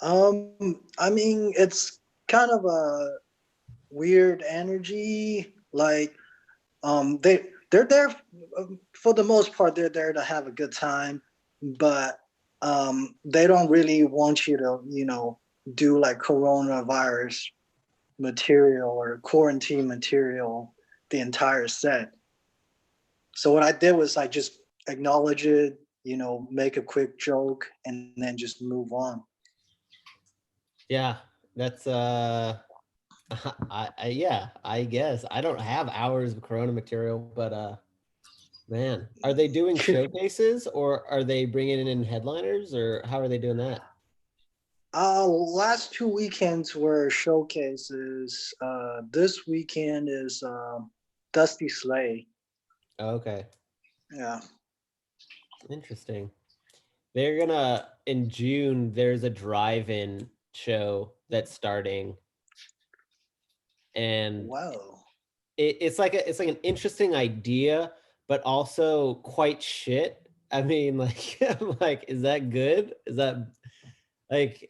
I mean, it's kind of a weird energy. Like, they're there for the most part. They're there to have a good time, but they don't really want you to, do like coronavirus material or quarantine material the entire set. So what I did was I just acknowledge it, make a quick joke, and then just move on. Yeah, that's yeah, I guess I don't have hours of Corona material, but man, are they doing showcases or are they bringing in headliners or how are they doing that? Last 2 weekends were showcases. This weekend is Dusty Slay. Okay, Yeah. interesting. They're gonna in June. There's a drive-in show that's starting, and Wow. it's like an interesting idea, but also quite shit. I mean, like, I'm like, is that good? Is that like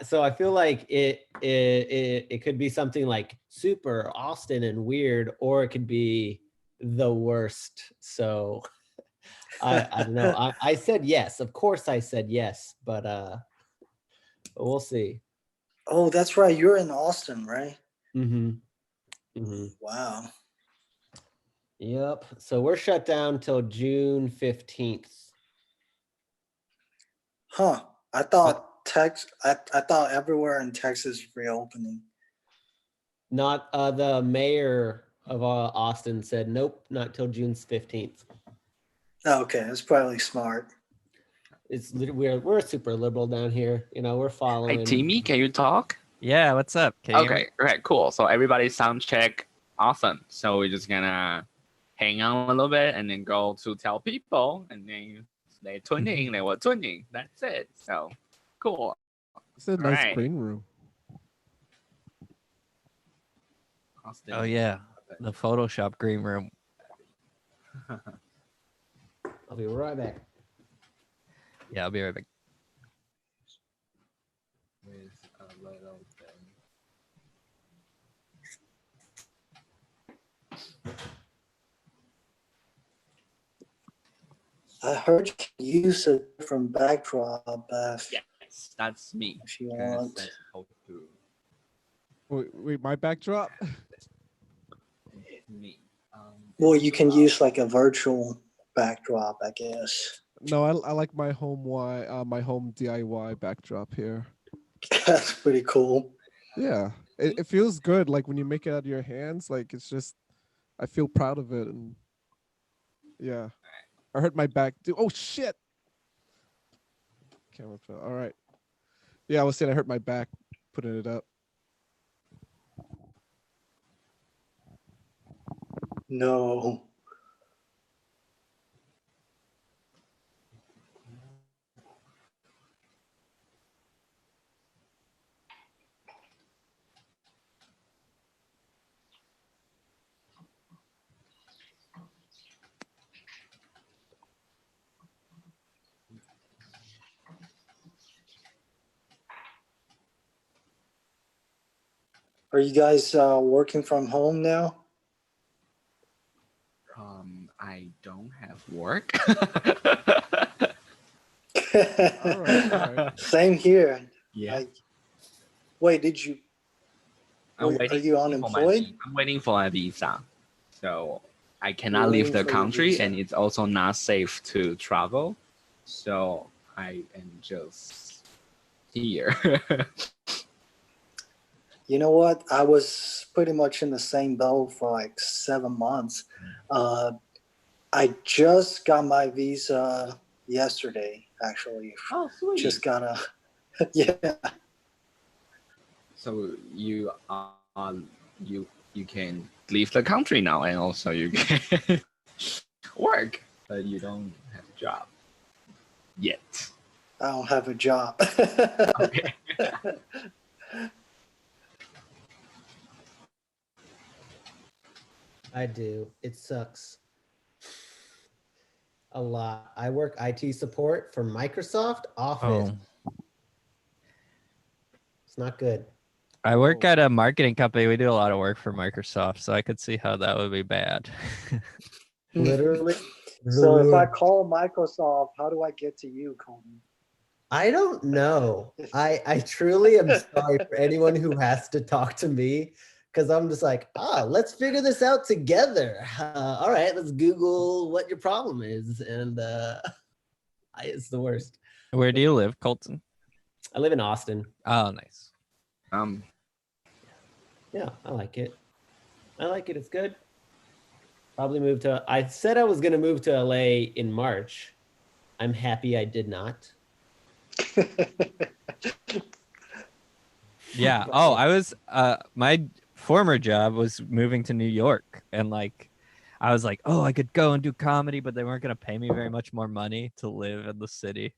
so I feel like it could be something like super Austin and weird, or it could be the worst. So I don't know. I said yes. Of course I said yes, but we'll see. Oh, that's right. You're in Austin, right? Mm-hmm. Mm-hmm. Wow. Yep. So we're shut down till June 15th. Huh. I Uh, thought I thought everywhere in Texas reopening. Not the mayor of Austin said nope, not till June 15th. Oh, okay, that's probably smart. We're super liberal down here. You know, we're Hi, following. Timmy. Can you talk? Yeah, what's up? Can you hear me? Okay, cool. So everybody sound check. Awesome. So we're just gonna hang on a little bit and then go to tell people, and then they tune in. They were tuning. That's it. So cool. It's a All nice right. green room. Austin. Oh yeah, the Photoshop green room. I'll be right back. Yeah, I'll be right back. With a little bit. I heard you can use a different backdrop Yes, that's me. if you 'Cause want. that's how to Wait, my backdrop? me. Well, you can use like a virtual backdrop, I guess. No, I like my my home DIY backdrop here. That's pretty cool. Yeah, it feels good. Like when you make it out of your hands, like it's just I feel proud of it, and yeah, I hurt my back. Oh shit! Camera fell. All right. Yeah, I was saying I hurt my back putting it up. No. Are you guys working from home now? I don't have work. All right. Same here. Yeah. Like, wait, did you? I'm Are waiting you for my unemployed? I'm waiting for my visa. So I cannot You're leave waiting the for your country, visa. and it's also not safe to travel. So I am just here. You know what? I was pretty much in the same boat for like 7 months. Uh, I just got my visa yesterday, actually. Oh, sweet. Just got a, yeah. So you can leave the country now, and also you can work, but you don't have a job yet. I don't have a job. Okay. I do. It sucks a lot. I work IT support for Microsoft Office. Oh, It's not good. I work at a marketing company. We do a lot of work for Microsoft, so I could see how that would be bad. Literally. So if I call Microsoft, how do I get to you, Colton? I don't know. I truly am sorry for anyone who has to talk to me, because I'm just like, let's figure this out together. All right, let's Google what your problem is, and it's the worst. Where do you live, Colton? I live in Austin. Oh, nice. Yeah, I like it. It's good. Probably move to. I said I was gonna move to LA in March. I'm happy I did not. Yeah. Oh, I was my former job was moving to New York, and like I was like, oh, I could go and do comedy, but they weren't gonna pay me very much more money to live in the city.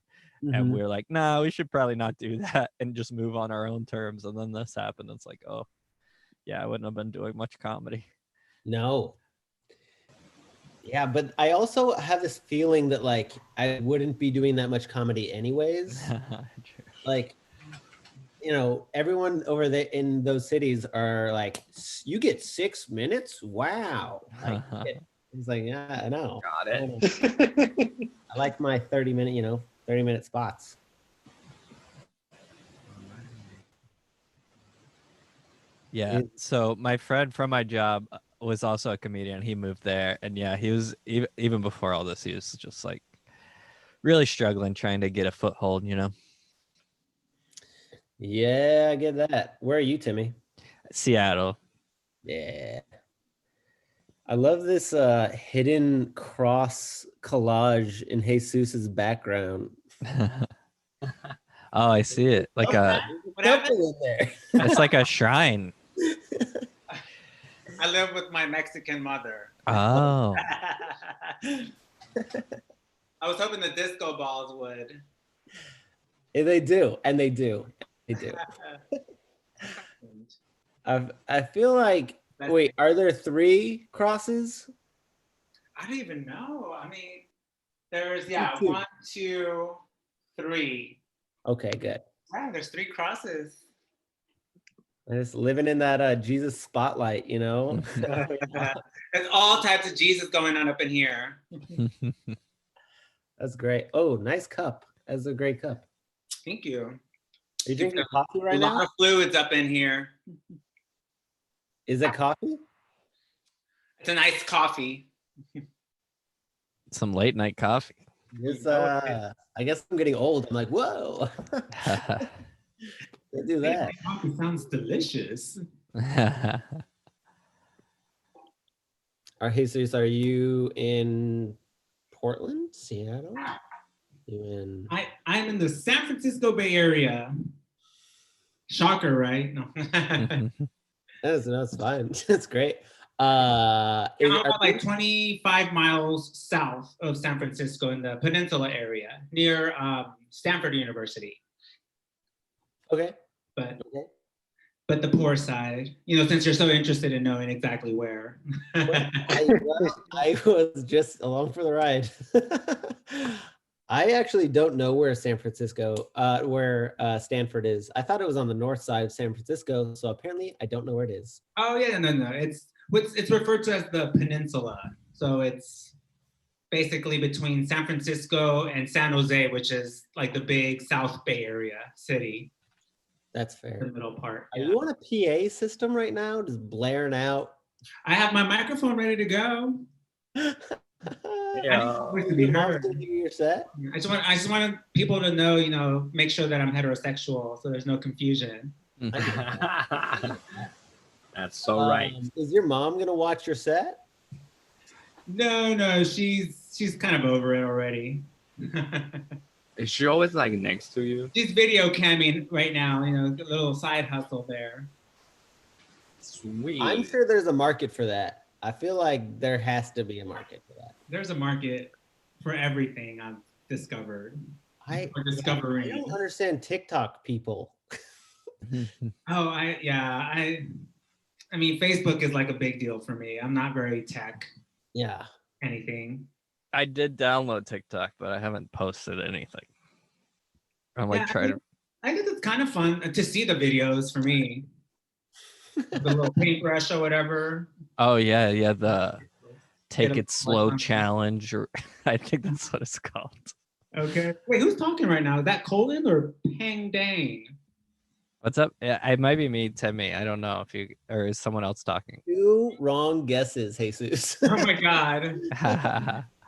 And we were like, no, we should probably not do that and just move on our own terms. And then this happened. It's like, oh, yeah, I wouldn't have been doing much comedy. No. Yeah, but I also have this feeling that like I wouldn't be doing that much comedy anyways. Like, you know, everyone over there in those cities are like, you get 6 minutes? Wow. Like, it's like, yeah, I know. Got it. I like my 30-minute, 30-minute spots. Yeah. So my friend from my job was also a comedian. He moved there, and yeah, he was even before all this, he was just like really struggling trying to get a foothold, Yeah, I get that. Where are you, Timmy? Seattle. Yeah. I love this hidden cross collage in Jesus's background. Oh, I see it. Like What happened? In there. it's like a shrine. I live with my Mexican mother. Oh. I was hoping the disco balls would. They do, and they do. They do. I feel like, wait, are there 3 crosses? I don't even know. I mean, there's, 2. 1, 2, 3. Okay, good. Wow, there's 3 crosses. I'm just living in that Jesus spotlight, There's all types of Jesus going on up in here. That's great. Oh, nice cup. That's a great cup. Thank you. Are you drinking coffee right now? A lot of fluids up in here. Is it coffee? It's a nice coffee. Some late night coffee. It's, I guess I'm getting old. I'm like, whoa. Can't do that. Coffee sounds delicious. Jesus, are you in Portland, Seattle? You in? I'm in the San Francisco Bay Area. Shocker, right? No. That's fine. That's great. I'm about like 25 miles south of San Francisco in the Peninsula area near Stanford University. Okay. But the poor side, since you're so interested in knowing exactly where. I was just along for the ride. I actually don't know where Stanford is. I thought it was on the north side of San Francisco, so apparently I don't know where it is. Oh yeah, no. It's referred to as the peninsula. So it's basically between San Francisco and San Jose, which is like the big South Bay Area city. That's fair. The middle part. Are you on a PA system right now, just blaring out? I have my microphone ready to go. Yeah. To be heard. Your set? I just want people to know, make sure that I'm heterosexual, so there's no confusion. That's so right. Is your mom gonna watch your set? No, she's kind of over it already. Is she always like next to you? She's video camming right now, a little side hustle there. Sweet. Mm. I'm sure there's a market for that. I feel like there has to be a market for that. There's a market for everything I've discovered. I discovering. don't understand TikTok people. I mean, Facebook is like a big deal for me. I'm not very tech. Yeah. Anything. I did download TikTok, but I haven't posted anything. I'm like trying to. I guess it's kind of fun to see the videos for me. The little paintbrush or whatever. Oh yeah, the take Get 'em it slow on. challenge, or I think that's what it's called. Okay. Wait, who's talking right now? Is that Colin or Pang Dang? What's up? Yeah, it might be me, Timmy. I don't know if you or is someone else talking. 2 wrong guesses, Jesus. Oh my God.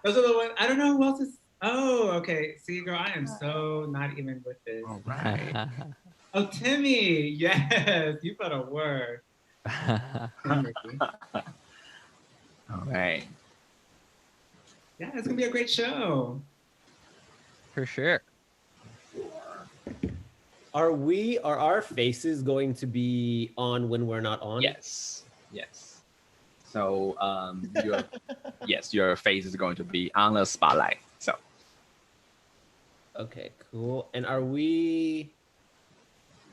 Those are the ones. I don't know who else is. Oh, okay. See, girl, I am so not even with this. All right. Oh, Timmy. Yes, you better work. Timmy. All right. Yeah, it's gonna be a great show. For sure. Are our faces going to be on when we're not on? Yes. So your face is going to be on the spotlight. So Okay, cool. And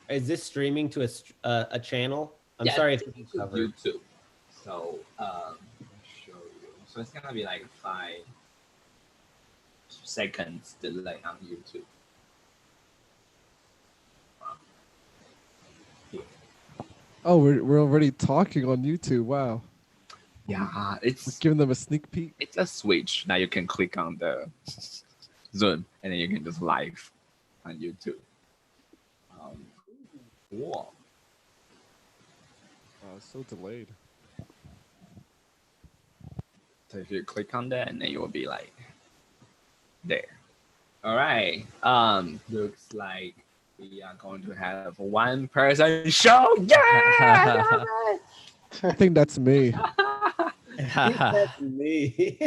is this streaming to a channel? I'm yeah, sorry if it's you to covered. YouTube. So I'll show you. So it's gonna be like 5 seconds delay on YouTube. Oh, we're already talking on YouTube. Wow. Yeah, We're it's giving them a sneak peek. it's a switch. Now you can click on the Zoom and then you can just live on YouTube. Cool. Oh, it's so delayed. So if you click on that, and then you will be like there. All right. Looks like we are going to have one person show. Yeah. I think that's me. That's me.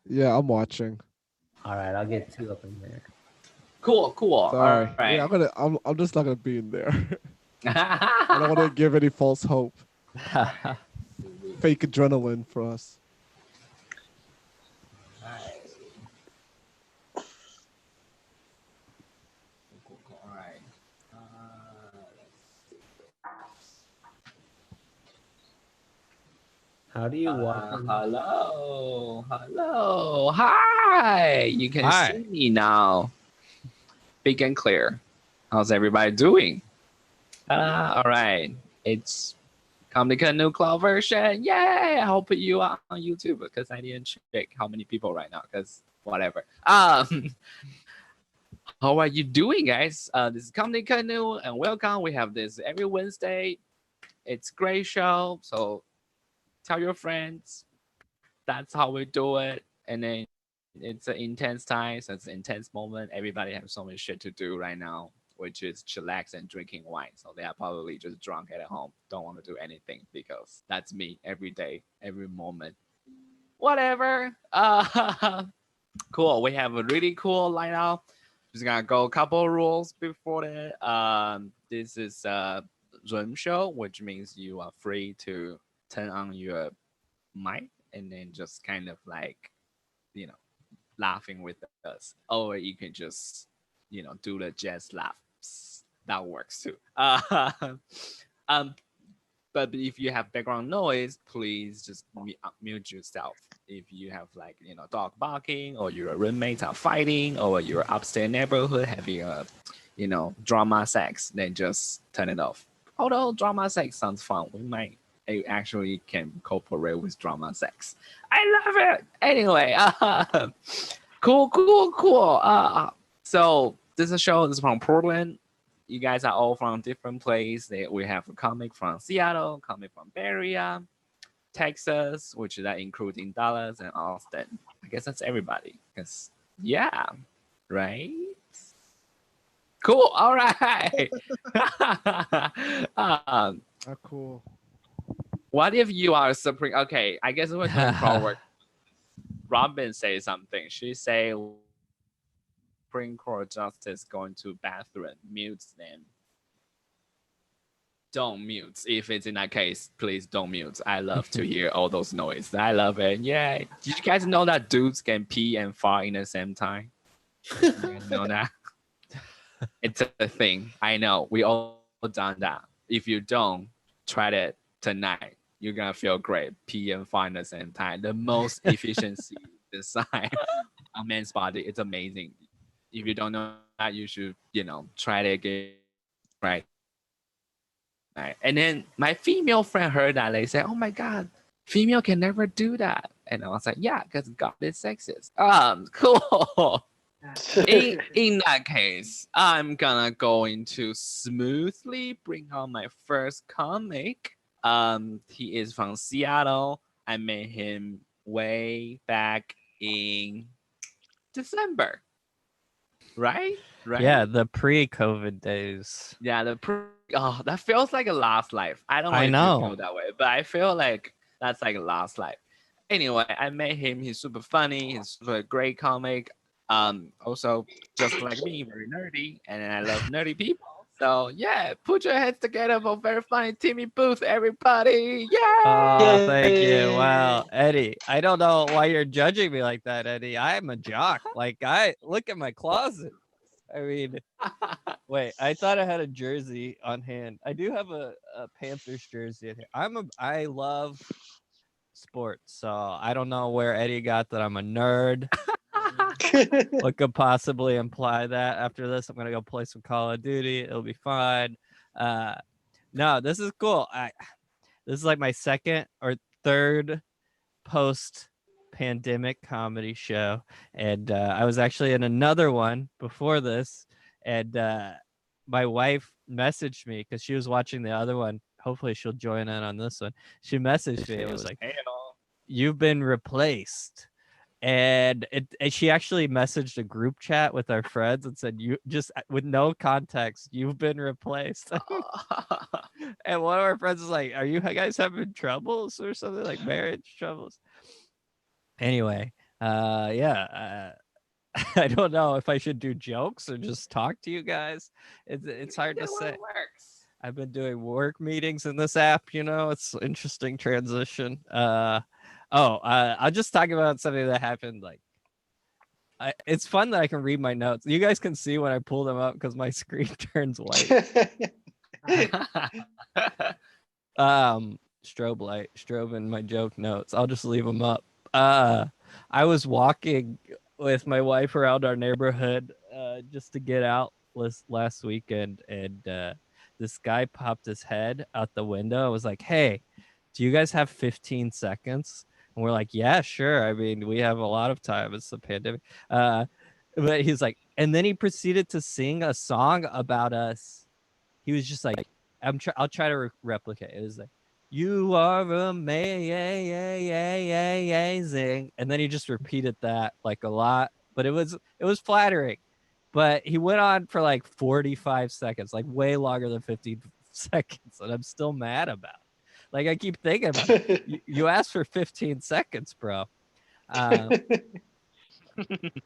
Yeah, I'm watching. All right, I'll get 2 up in there. Cool. Sorry. All right. Yeah, I'm just not gonna be in there. I don't want to give any false hope. Fake adrenaline for us. All right. How do you walk? Hello. Hi. You can Hi. see me now. Big and clear. How's everybody doing? All right. It's Comedy Canoe Cloud version. Yay! I hope you are on YouTube because I didn't check how many people right now because whatever. How are you doing, guys? This is Comedy Canoe and welcome. We have this every Wednesday. It's a great show. So tell your friends. That's how we do it. And then it's an intense time. So it's an intense moment. Everybody has so much shit to do right now, which is chillax and drinking wine. So they are probably just drunk at home. Don't want to do anything because that's me every day, every moment. Whatever. Cool. We have a really cool lineup. Just gonna go a couple rules before that. This is a Zoom show, which means you are free to turn on your mic and then just kind of like, laughing with us, or you can just, do the jazz laughs. That works too. But if you have background noise, please just mute yourself. If you have dog barking, or your roommates are fighting, or your upstairs neighborhood having a, drama sex, then just turn it off. Although drama sex sounds fun, we might actually can cooperate with drama sex. I love it. Anyway, cool. So this is a show. This is from Portland. You guys are all from different places. We have a comic from Seattle, comic from Bay Area, Texas, which that including Dallas and Austin. I guess that's everybody. Cause yeah, right. Cool. All right. Cool. What if you are Supreme? Okay, I guess we're going forward. Robin say something. She say Supreme Court Justice going to bathroom, mutes them. Don't mute. If it's in that case, please don't mute. I love to hear all those noises. I love it. Yeah. Did you guys know that dudes can pee and fart in the same time? You guys know that? It's a thing. I know. We all done that. If you don't, try it tonight. You're gonna feel great. Pee and fart at the same time. The most efficiency design a man's body. It's amazing. If you don't know you should, try to get right. Right. And then my female friend heard that. They said, "Oh my God, female can never do that." And I was like, "Yeah, because God is sexist." Cool. In that case, I'm gonna going to smoothly bring on my first comic. He is from Seattle. I met him way back in December. Right? Right? Yeah, the pre-COVID days. Yeah, oh, that feels like a last life. I don't know I if you know. feel that way, but I feel like that's like a last life. Anyway, I met him. He's super funny. He's super great comic. Also just like me, very nerdy, and I love nerdy people. So yeah, put your heads together for very funny Timmy Booth, everybody! Yeah. Oh, thank you. Wow, Yay. Eddie. I don't know why you're judging me like that, Eddie. I'm a jock. Like, I look at my closet. I mean, wait, I thought I had a jersey on hand. I do have a Panthers jersey in here. I love sports, so I don't know where Eddie got that I'm a nerd. What could possibly imply that? After this, I'm gonna go play some Call of Duty. It'll be fine. No, this is cool. This is like my second or third post pandemic comedy show, and I was actually in another one before this, and my wife messaged me because she was watching the other one. Hopefully she'll join in on this one. She messaged me. It was like, "You've been replaced." And she actually messaged a group chat with our friends and said, "You just with no context, you've been replaced." And one of our friends was like, "Are you guys having troubles or something, like marriage troubles?" Anyway, yeah, I don't know if I should do jokes or just talk to you guys. It's hard to say. I've been doing work meetings in this app. It's an interesting transition. I'll just talk about something that happened. Like, it's fun that I can read my notes. You guys can see when I pull them up because my screen turns white. Strobe in my joke notes. I'll just leave them up. I was walking with my wife around our neighborhood just to get out last weekend, and this guy popped his head out the window. I was like, "Hey, do you guys have 15 seconds?" And we're like, "Yeah, sure. I mean, we have a lot of time. It's the pandemic." But he's like, and then he proceeded to sing a song about us. He was just like, I'll try to replicate. It was like, "You are amazing," and then he just repeated that like a lot, but it was flattering. But he went on for like 45 seconds, like way longer than 15 seconds, and I'm still mad about it. Like, I keep thinking about it. You asked for 15 seconds, bro.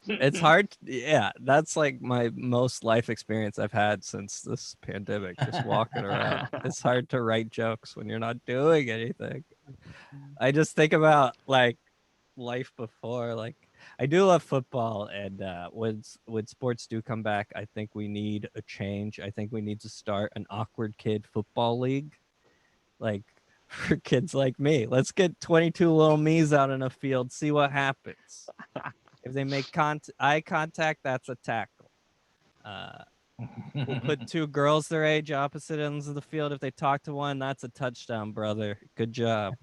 It's hard. Yeah, that's like my most life experience I've had since this pandemic, just walking around. It's hard to write jokes when you're not doing anything. I just think about like life before. Like, I do love football, and when sports do come back, I think we need a change. I think we need to start an awkward kid football league, like for kids like me. Let's get 22 little me's out in a field, see what happens. If they make eye contact, that's a tackle. We'll put two girls their age opposite ends of the field. If they talk to one, that's a touchdown, brother. Good job.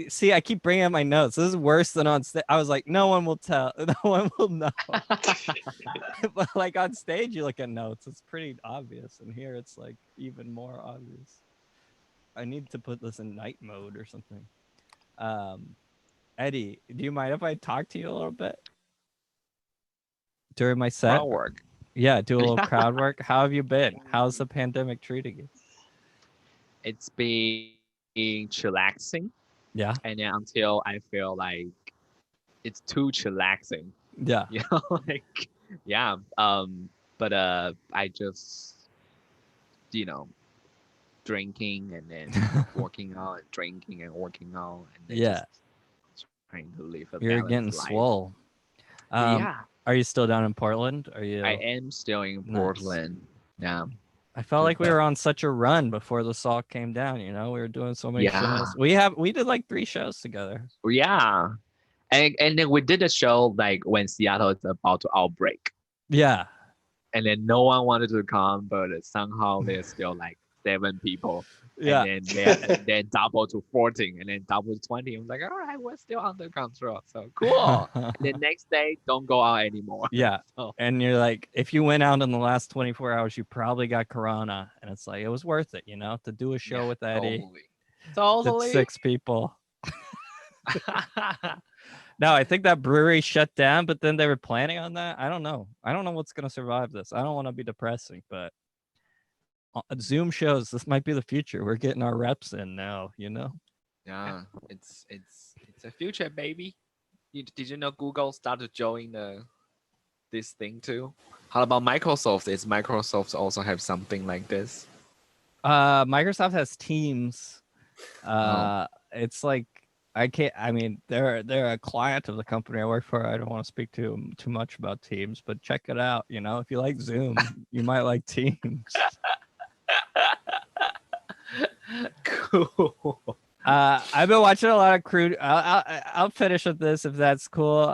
See, I keep bringing up my notes. This is worse than on stage. I was like, no one will tell. No one will know. But like on stage, you look at notes. It's pretty obvious. And here it's like even more obvious. I need to put this in night mode or something. Eddie, do you mind if I talk to you a little bit during my set? Crowd work. Yeah, do a little crowd work. How have you been? How's the pandemic treating you? It's been chillaxing. Yeah. And then until I feel like it's too chillaxing. Yeah. Like, yeah. But I just, drinking and then working out, and drinking and working out, and then Yeah. just trying to live a You're balanced getting life. swole. Yeah. Are you still down in Portland? Are you? I am still in Nice. Portland. Yeah. I felt like we were on such a run before this all came down. We were doing so many Yeah. shows. We did like 3 shows together. Yeah. And then we did a show like when Seattle is about to outbreak, Yeah. and then no one wanted to come, but somehow there's still like 7 people. Yeah. And then they double to 14, and then double to 20. I'm like, all right, we're still under control. So cool. The next day, don't go out anymore. Yeah. So, And you're like, if you went out in the last 24 hours, you probably got corona. And it's like, it was worth it, to do a show yeah, with Eddie. totally. Did Totally. 6 people. No, I think that brewery shut down, but then they were planning on that. I don't know. I don't know what's going to survive this. I don't want to be depressing, but Zoom shows, this might be the future. We're getting our reps in now, Yeah, it's a future, baby. Did you know Google started joining this thing too? How about Microsoft? Is Microsoft also have something like this? Microsoft has Teams. Oh. It's like they're a client of the company I work for. I don't want to speak too much about Teams, but check it out. If you like Zoom, you might like Teams. Cool. I've been watching a lot of crude. I'll finish with this if that's cool.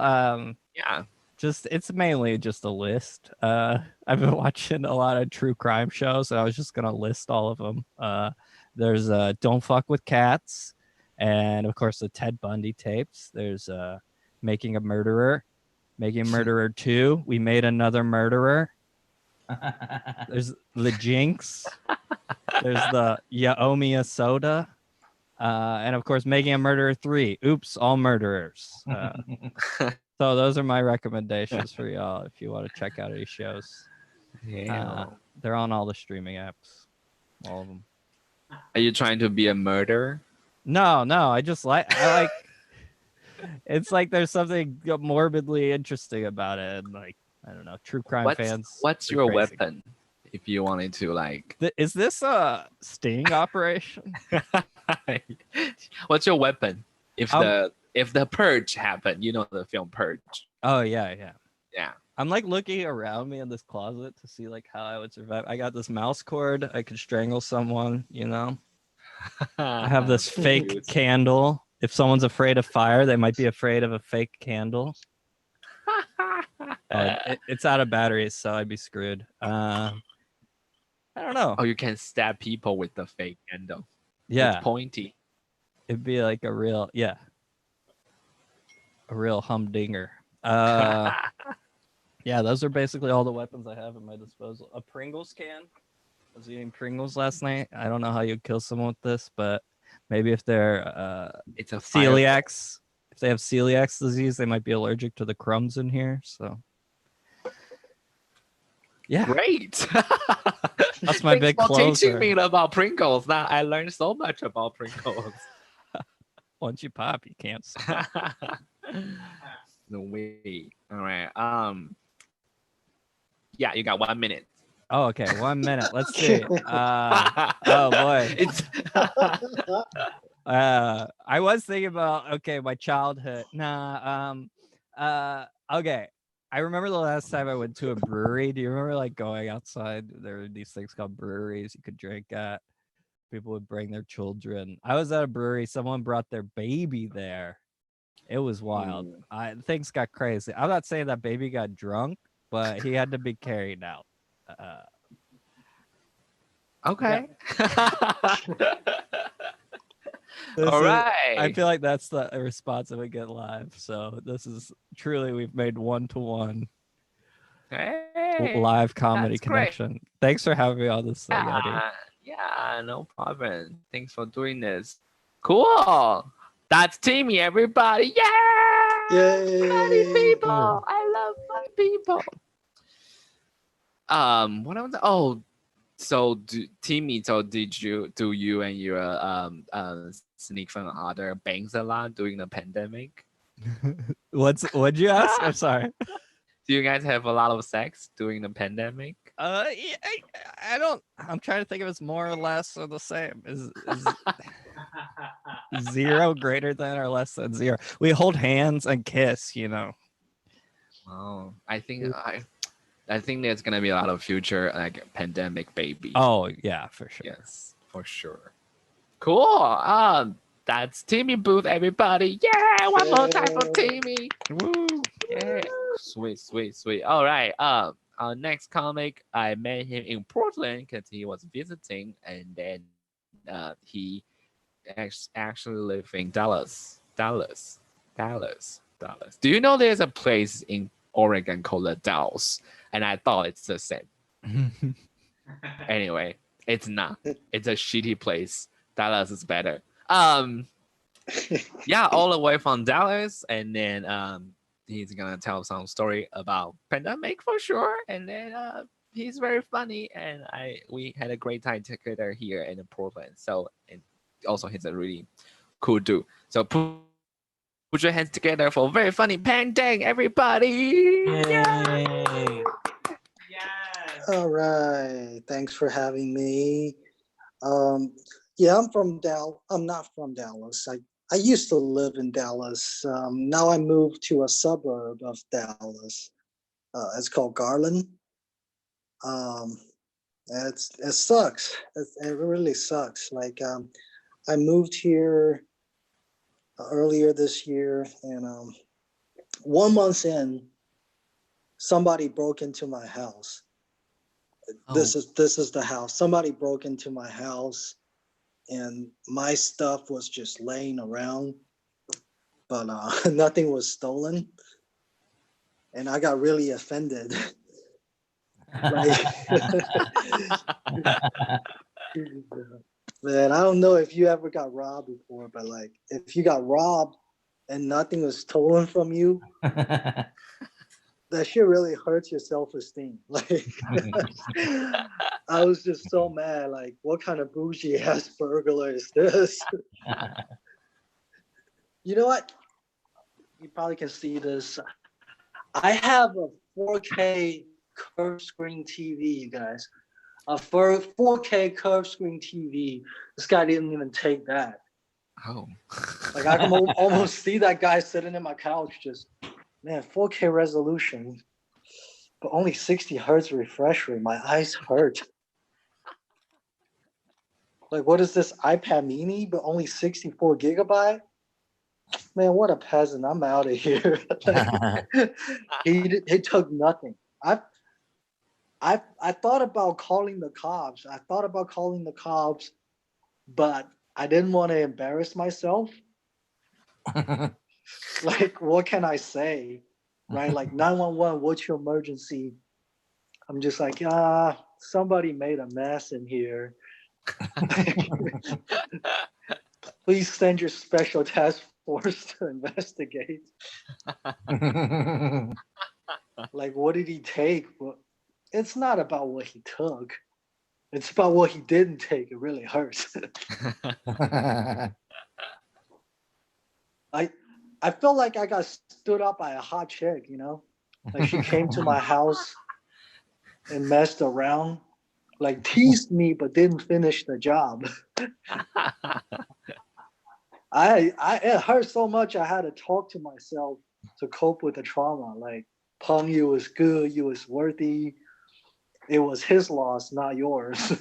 Yeah. It's mainly just a list. I've been watching a lot of true crime shows, and I was just gonna list all of them. There's Don't Fuck with Cats, and of course the Ted Bundy tapes. There's Making a Murderer, Making a Murderer 2. We Made Another Murderer. There's the Jinx. There's the You Owe Me a Soda. And of course, Making a Murderer 3. Oops, All Murderers. So those are my recommendations for y'all if you want to check out any shows. Yeah. They're on all the streaming apps. All of them. Are you trying to be a murderer? No, I like it's like there's something morbidly interesting about it. And like, I don't know, true crime fans. What's they're your crazy. weapon? If you wanted to like Is this a sting operation? What's your weapon? If the purge happened, the film Purge. Oh yeah. Yeah. I'm like looking around me in this closet to see like how I would survive. I got this mouse cord. I could strangle someone, I have this fake candle. If someone's afraid of fire, they might be afraid of a fake candle. It's out of batteries, so I'd be screwed. I don't know. Oh, you can stab people with the fake candle. Yeah. It's pointy. It'd be like a real humdinger. Yeah, those are basically all the weapons I have at my disposal. A Pringles can. I was eating Pringles last night. I don't know how you'd kill someone with this, but maybe if they're it's a celiacs, if they have celiac disease, they might be allergic to the crumbs in here. So yeah, great. That's my big closer. Teaching me about Pringles. Now I learned so much about Pringles. Once you pop, you can't stop. No way. All right. Yeah, you got 1 minute. Oh, okay. 1 minute. Let's see. Oh boy. It's I was thinking about my childhood. Okay. I remember the last time I went to a brewery. Do you remember like going outside? There were these things called breweries you could drink at. People would bring their children. I was at a brewery. Someone brought their baby there. It was wild. Things got crazy. I'm not saying that baby got drunk, but he had to be carried out. okay. Yeah. All right. I feel like that's the response that we get live. So this is truly, we've made 1-to-1 live comedy connection. Great. Thanks for having me on this thing, Eddie. Yeah, no problem. Thanks for doing this. Cool. That's Timmy, everybody. Yeah! Yay! Funny people. I love funny people. What else? Oh, so Timmy, did you and your significant other bangs a lot during the pandemic? What'd you ask? I'm sorry. Do you guys have a lot of sex during the pandemic? Yeah, I don't. I'm trying to think if it's more or less or the same. Is 0 greater than or less than 0? We hold hands and kiss, Oh, I think there's gonna be a lot of future like pandemic babies. Oh yeah, for sure. Yes, for sure. Cool. That's Timmy Booth, everybody. Yeah, one more time for Yeah. Timmy. Woo. Yeah. Sweet, sweet, sweet. All right. Our next comic, I met him in Portland because he was visiting, and then he actually live in Dallas. Do you know there's a place in Oregon called the Dalles? And I thought it's the same. Anyway, it's not. It's a shitty place. Dallas is better. Yeah, all the way from Dallas, and then he's gonna tell some story about pandemic for sure, and then he's very funny, and we had a great time together here in Portland. So, and also he's a really cool dude. So put your hands together for very funny Pandang, everybody. Yay. Yes. All right. Thanks for having me. Um, yeah, I'm from Dallas. I'm not from Dallas. I used to live in Dallas. Now I moved to a suburb of Dallas. It's called Garland. Um, it sucks. It really sucks. Like I moved here earlier this year, and 1 month in, somebody broke into my house. This is the house. Somebody broke into my house, and my stuff was just laying around, but nothing was stolen, and I got really offended. Like, man, I don't know if you ever got robbed before, but like, if you got robbed and nothing was stolen from you, that shit really hurts your self-esteem. Like, I was just so mad. Like, what kind of bougie ass burglar is this? You know what? You probably can see this. I have a 4K curved screen TV, you guys. A 4K curved screen TV. This guy didn't even take that. Oh. Like, I can almost see that guy sitting in my couch, just, man, 4K resolution, but only 60 hertz refresh rate. My eyes hurt. Like, what is this iPad mini, but only 64 gigabyte? Man, what a peasant. I'm out of here. He took nothing. I thought about calling the cops. But I didn't want to embarrass myself. Like, what can I say? Right? Like, 911, what's your emergency? I'm just like, somebody made a mess in here. Please send your special task force to investigate. Like, what did he take? Well, it's not about what he took. It's about what he didn't take. It really hurts. I felt like I got stood up by a hot chick, you know? Like, she came to my house and messed around, like teased me, but didn't finish the job. It hurt so much I had to talk to myself to cope with the trauma. Like, Peng, you was good, you was worthy. It was his loss, not yours.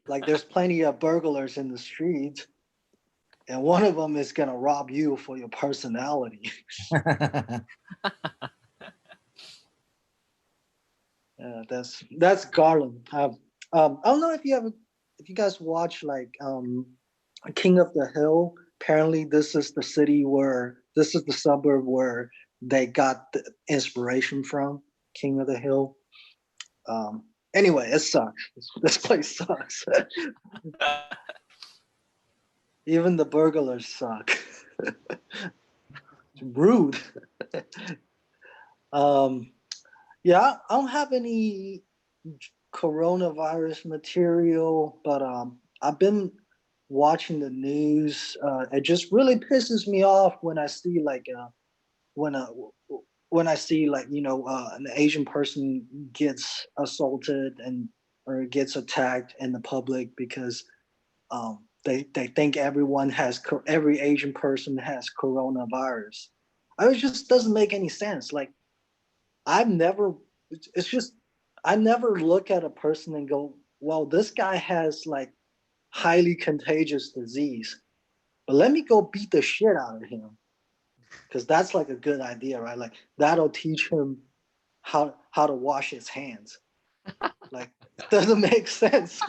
Like, there's plenty of burglars in the street, and one of them is gonna rob you for your personality. Yeah, that's Garland. I don't know if you guys watch like King of the Hill. Apparently, this is the suburb where they got the inspiration from. King of the Hill. Anyway, it sucks. This place sucks. Even the burglars suck. It's rude. Yeah, I don't have any coronavirus material, but I've been watching the news. It just really pisses me off when I see like when uh when I see like an Asian person gets assaulted or gets attacked in the public because they think every Asian person has coronavirus. It just doesn't make any sense. Like, I've never, it's just, I never look at a person and go, well, this guy has like highly contagious disease. But let me go beat the shit out of him. Because that's like a good idea, right? Like that'll teach him how to wash his hands. Like doesn't make sense.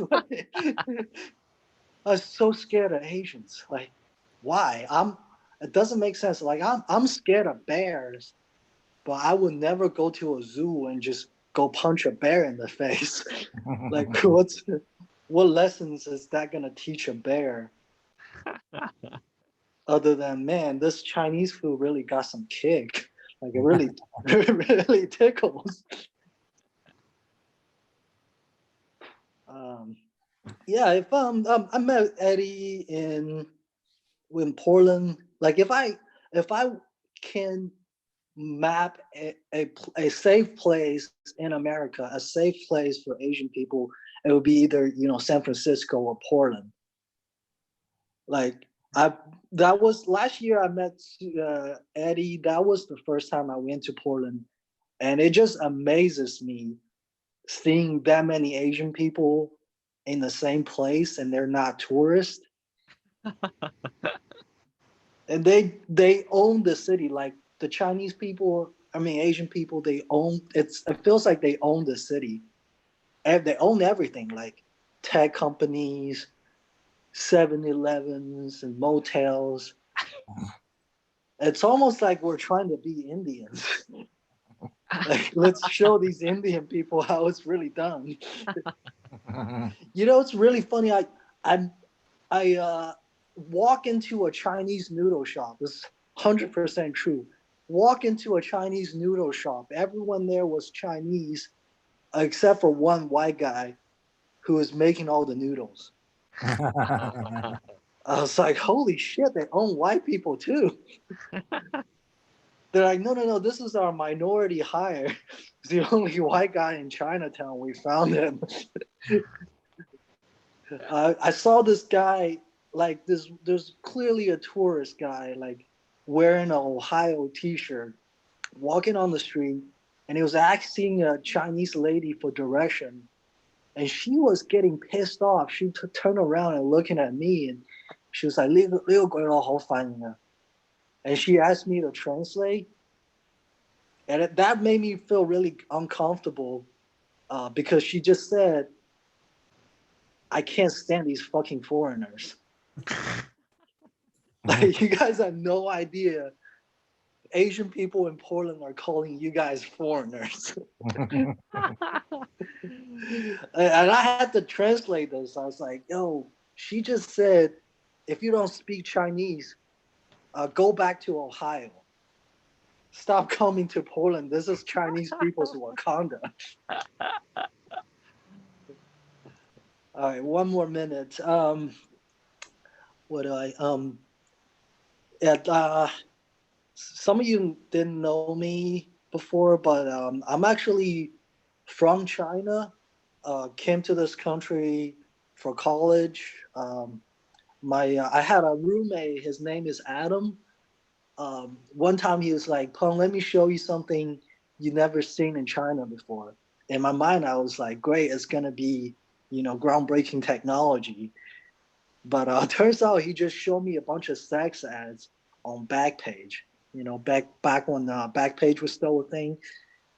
I was so scared of Asians. Like, why? It doesn't make sense. Like I'm scared of bears, but I would never go to a zoo and just go punch a bear in the face. Like what lessons is that gonna teach a bear? Other than, man, this Chinese food really got some kick. Like it really really tickles. Yeah, if I met Eddie in Portland. Like if I can map a safe place in America, a safe place for Asian people, it would be either San Francisco or Portland. Like that was last year I met Eddie. That was the first time I went to Portland, and it just amazes me seeing that many Asian people in the same place and they're not tourists. And they own the city. Like the Chinese people, I mean Asian people, they own it feels like they own the city. And they own everything, like tech companies, 7-Elevens and motels. It's almost like we're trying to be Indians. Like, let's show these Indian people how it's really done. It's really funny. I walk into a Chinese noodle shop. This is 100% true. Walk into a Chinese noodle shop. Everyone there was Chinese, except for one white guy who was making all the noodles. I was like, holy shit, they own white people too. They're like, no, this is our minority hire. It's the only white guy in Chinatown. We found him. I saw this guy, like there's clearly a tourist guy, like wearing an Ohio t-shirt, walking on the street, and he was asking a Chinese lady for direction. And she was getting pissed off. She turned around and looking at me, and she was like, 呢個好煩啊. And she asked me to translate. And that made me feel really uncomfortable because she just said, I can't stand these fucking foreigners. Like, you guys have no idea. Asian people in Portland are calling you guys foreigners. And I had to translate this. I was like, yo, she just said, if you don't speak Chinese, go back to Ohio. Stop coming to Portland. This is Chinese people's Wakanda. All right, one more minute. What do I some of you didn't know me before, but I'm actually from China. Came to this country for college. I had a roommate. His name is Adam. One time he was like, Peng, let me show you something you never seen in China before. In my mind, I was like, great, it's gonna be, groundbreaking technology. But turns out he just showed me a bunch of sex ads on Backpage. Back when Backpage was still a thing.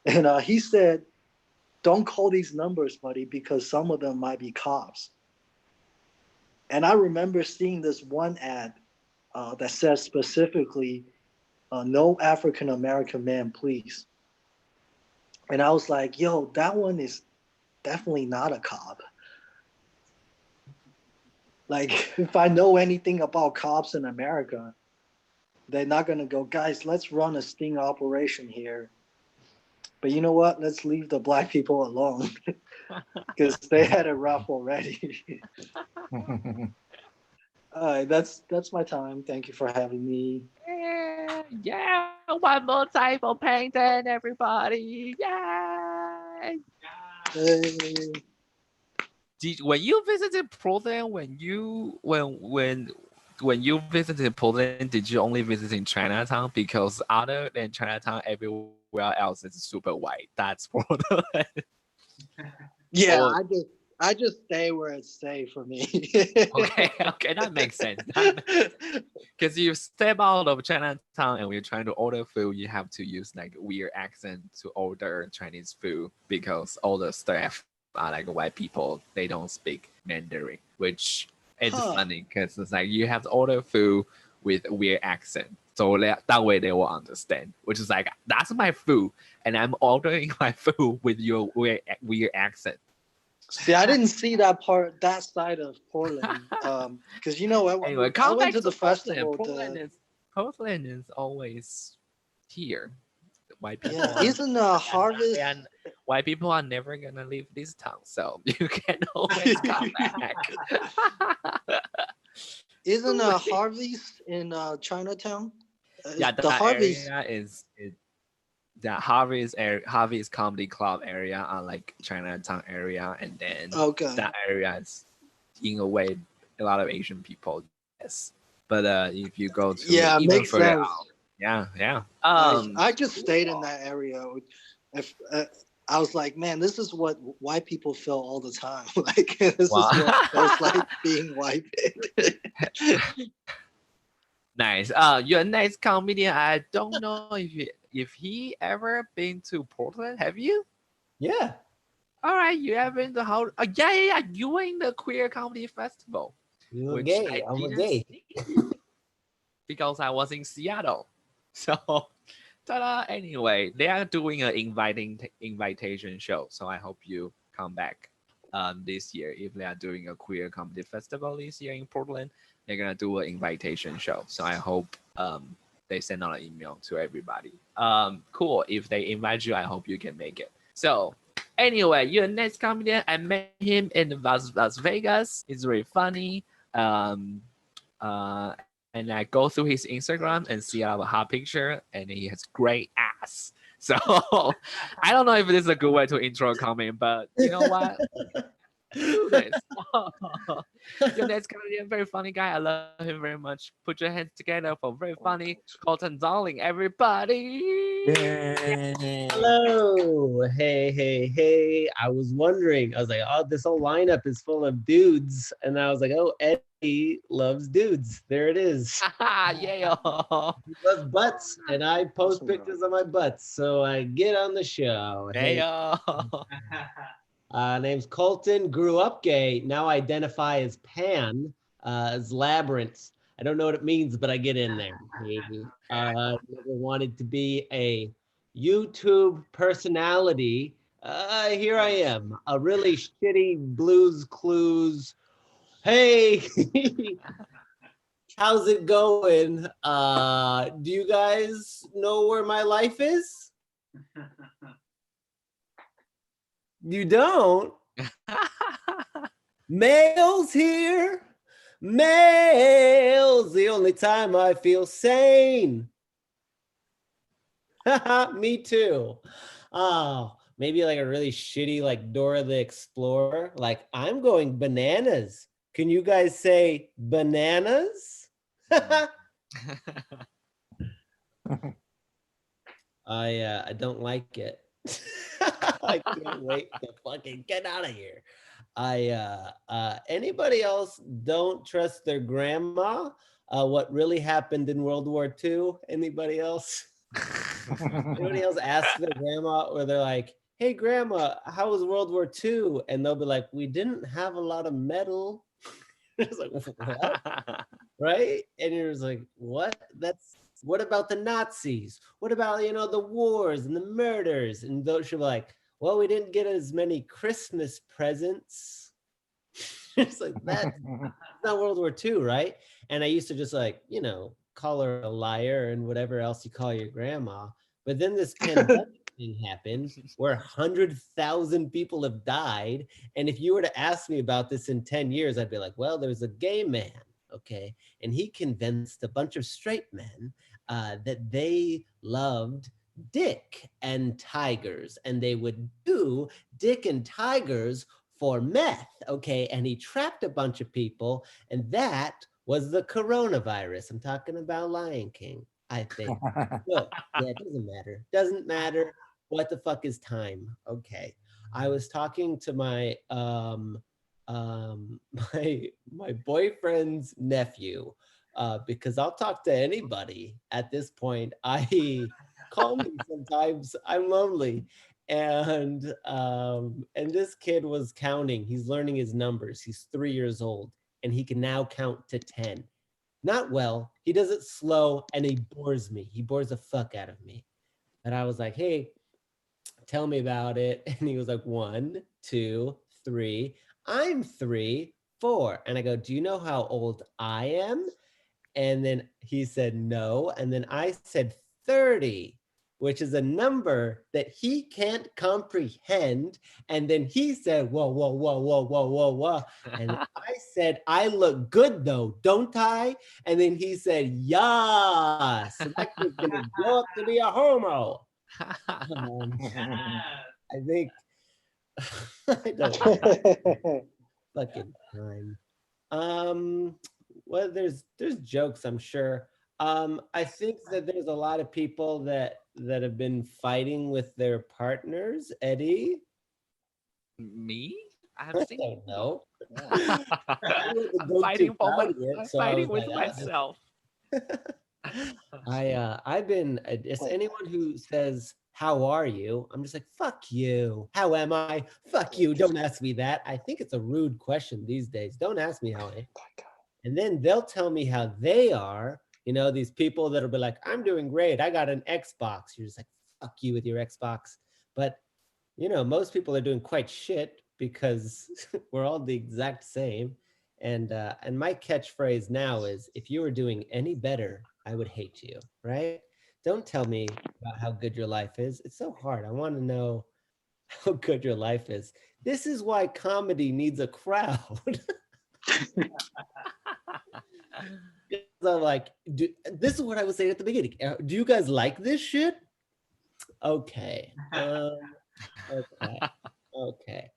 And he said, don't call these numbers, buddy, because some of them might be cops. And I remember seeing this one ad that says specifically, no African American man, please. And I was like, yo, that one is definitely not a cop. Like, if I know anything about cops in America, they're not going to go, guys, let's run a sting operation here. But you know what? Let's leave the black people alone because they had it rough already. All right, that's my time. Thank you for having me. Yeah, one more time for Painting, everybody. Yay! Hey. When you visited Portland, when you visited Portland, did you only visit in Chinatown? Because other than Chinatown, everywhere else is super white. That's Portland. Yeah, Or- I did. I just stay where it's safe for me. Okay, okay, that makes sense. Because you step out of Chinatown and we're trying to order food, you have to use like weird accent to order Chinese food because all the staff are like white people. They don't speak Mandarin, which is Huh. funny because it's like you have to order food with weird accent. So that way they will understand, which is like, that's my food. And I'm ordering my food with your weird accent. See, I didn't see that side of Portland. Because you know, Anyway, I come went back to to the Portland. festival. Portland is always here. White people Yeah, are isn't Harvest? and white people are never gonna leave this town, so you can always come back. Isn't Harvey's in Chinatown? Yeah, The that Harvey's. area is the Harvey's comedy club area are like Chinatown area, and then Okay. that area is in a way a lot of Asian people. Yes, but if you go to Yeah, even makes further sense. out, yeah. I just stayed in that area. If I was like, man, this is what white people feel all the time. Like this Wow. is what it feels like being white. Nice. You're a nice comedian. I don't know if he ever been to Portland. Have you? Yeah. All right, you have been to how? Yeah. You were in the queer comedy festival, You a which gay. I I'm a didn't gay. see because I was in Seattle. So, ta-da! Anyway, they are doing an invitation show. So I hope you come back this year. If they are doing a queer comedy festival this year in Portland, they're gonna do an invitation show. So I hope they send out an email to everybody. Cool. If they invite you, I hope you can make it. So anyway, you're a nice comedian. I met him in Las Vegas. It's very funny. And I go through his Instagram and see a lot of hot picture, and he has great ass. So I don't know if this is a good way to intro a comment, but you know what? Do this. Your next comedian, very funny guy. I love him very much. Put your hands together for very funny Colton Darling, everybody. Hello. Hey. I was wondering, I was like, oh, this whole lineup is full of dudes. And I was like, oh, Eddie loves dudes. There it is. Yeah. He loves butts. And I post pictures of my butts. So I get on the show. Hey, name's Colton, grew up gay, now identify as pan, as labyrinth. I don't know what it means, but I get in there. Never wanted to be a YouTube personality. Here I am, a really shitty Blues Clues. Hey, how's it going? Do you guys know where my life is? You don't? Mail's here. Mail's the only time I feel sane. Me too. Oh, maybe like a really shitty like Dora the Explorer. Like, I'm going bananas. Can you guys say bananas? I don't like it. I can't wait to fucking get out of here. Anybody else don't trust their grandma? What really happened in World War II? Anybody else? Anybody else ask their grandma, or they're like, hey grandma, how was World War II? And they'll be like, we didn't have a lot of metal. It's like, what? Right? And you're just like, what? What about the Nazis? What about, the wars and the murders? And those should be like, well, we didn't get as many Christmas presents. It's like, that's not World War II, right? And I used to just like, call her a liar and whatever else you call your grandma. But then this pandemic thing happened where 100,000 people have died. And if you were to ask me about this in 10 years, I'd be like, well, there's a gay man, okay? And he convinced a bunch of straight men that they loved dick and tigers, and they would do dick and tigers for meth, okay? And he trapped a bunch of people, and that was the coronavirus. I'm talking about Lion King, I think. Look, yeah, it doesn't matter. Doesn't matter. What the fuck is time? Okay. I was talking to my my boyfriend's nephew, because I'll talk to anybody at this point. I call me sometimes. I'm lonely. And this kid was counting. He's learning his numbers. He's 3 years old and he can now count to 10. Not well. He does it slow and he bores me. He bores the fuck out of me. And I was like, hey, tell me about it. And he was like, 1, 2, 3. I'm 3, 4. And I go, do you know how old I am? And then he said, no. And then I said 30, which is a number that he can't comprehend. And then he said, whoa, whoa, whoa, whoa, whoa, whoa, whoa. And I said, I look good though, don't I? And then he said, yes, that kid's gonna grow up to be a homo. I think, I don't know. Fucking time. Well, there's jokes, I'm sure. I think that there's a lot of people that have been fighting with their partners. Eddie, Me? I I have seen. don't know. I'm fighting for my, I'm fighting with myself. I've been. It's anyone who says, "How are you?" I'm just like, "Fuck you." How am I? Fuck you. Don't ask me that. I think it's a rude question these days. Don't ask me how I am. And then they'll tell me how they are. You know, these people that'll be like, I'm doing great. I got an Xbox. You're just like, fuck you with your Xbox. But, you know, most people are doing quite shit because we're all the exact same. And my catchphrase now is, if you were doing any better, I would hate you, right? Don't tell me about how good your life is. It's so hard. I want to know how good your life is. This is why comedy needs a crowd. I'm like, this is what I was saying at the beginning. Do you guys like this shit? Okay. Okay.